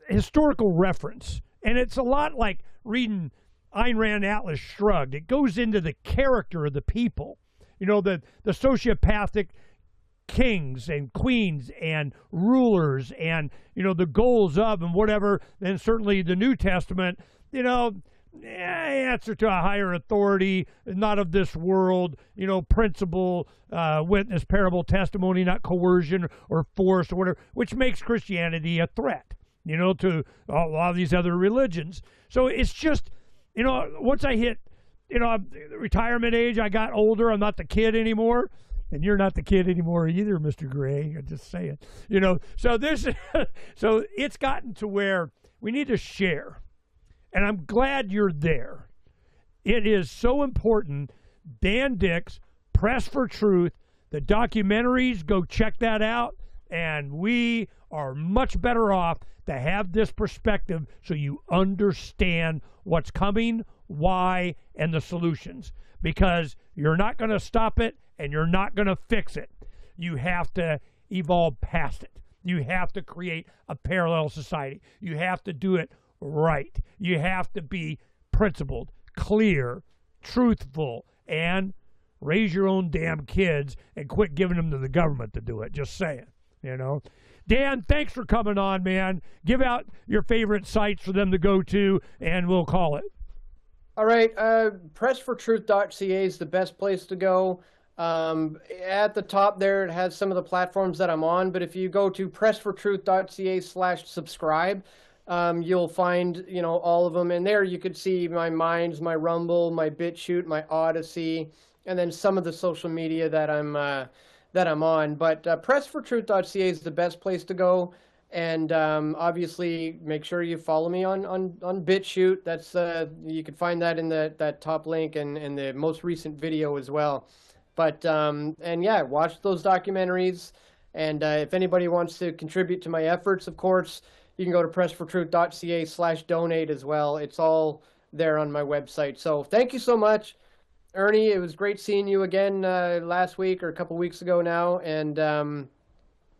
historical reference, and it's a lot like reading Ayn Rand Atlas Shrugged. It goes into the character of the people, the sociopathic kings and queens and rulers and, the goals of and whatever. And certainly the New Testament, answer to a higher authority, not of this world, principle, witness, parable, testimony, not coercion or force or whatever, which makes Christianity a threat, to a lot of these other religions. So it's just, once I hit, retirement age, I got older, I'm not the kid anymore. And you're not the kid anymore either, Mr. Gray. I just say it. So so it's gotten to where we need to share. And I'm glad you're there. It is so important. Dan Dix, Press for Truth, the documentaries, go check that out. And we are much better off to have this perspective so you understand what's coming, why, and the solutions. Because you're not going to stop it and you're not going to fix it. You have to evolve past it. You have to create a parallel society. You have to do it right. You have to be principled, clear, truthful, and raise your own damn kids and quit giving them to the government to do it. Just saying, you know. Dan, thanks for coming on, man. Give out your favorite sites for them to go to, and we'll call it. All right. PressForTruth.ca is the best place to go. At the top there, it has some of the platforms that I'm on, but if you go to PressForTruth.ca/subscribe, you'll find, you know, all of them. And there you could see my Minds, my Rumble, my BitChute, my Odyssey, and then some of the social media that I'm on. But PressForTruth.ca is the best place to go. And obviously, make sure you follow me on BitChute. That's you can find that in that top link and the most recent video as well. But and yeah, watch those documentaries. And if anybody wants to contribute to my efforts, of course, you can go to PressForTruth.ca/donate as well. It's all there on my website. So thank you so much, Ernie. It was great seeing you again last week or a couple weeks ago now. And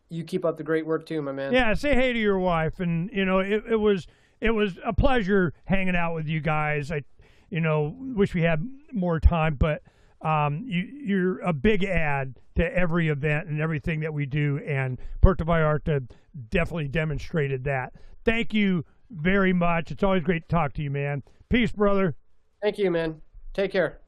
you keep up the great work too, my man. Yeah, say hey to your wife. And you know, it was a pleasure hanging out with you guys. I, you know, wish we had more time, but you're a big add to every event and everything that we do, and Puerto Vallarta definitely demonstrated that. Thank you very much. It's always great to talk to you, man. Peace, brother. Thank you, man. Take care.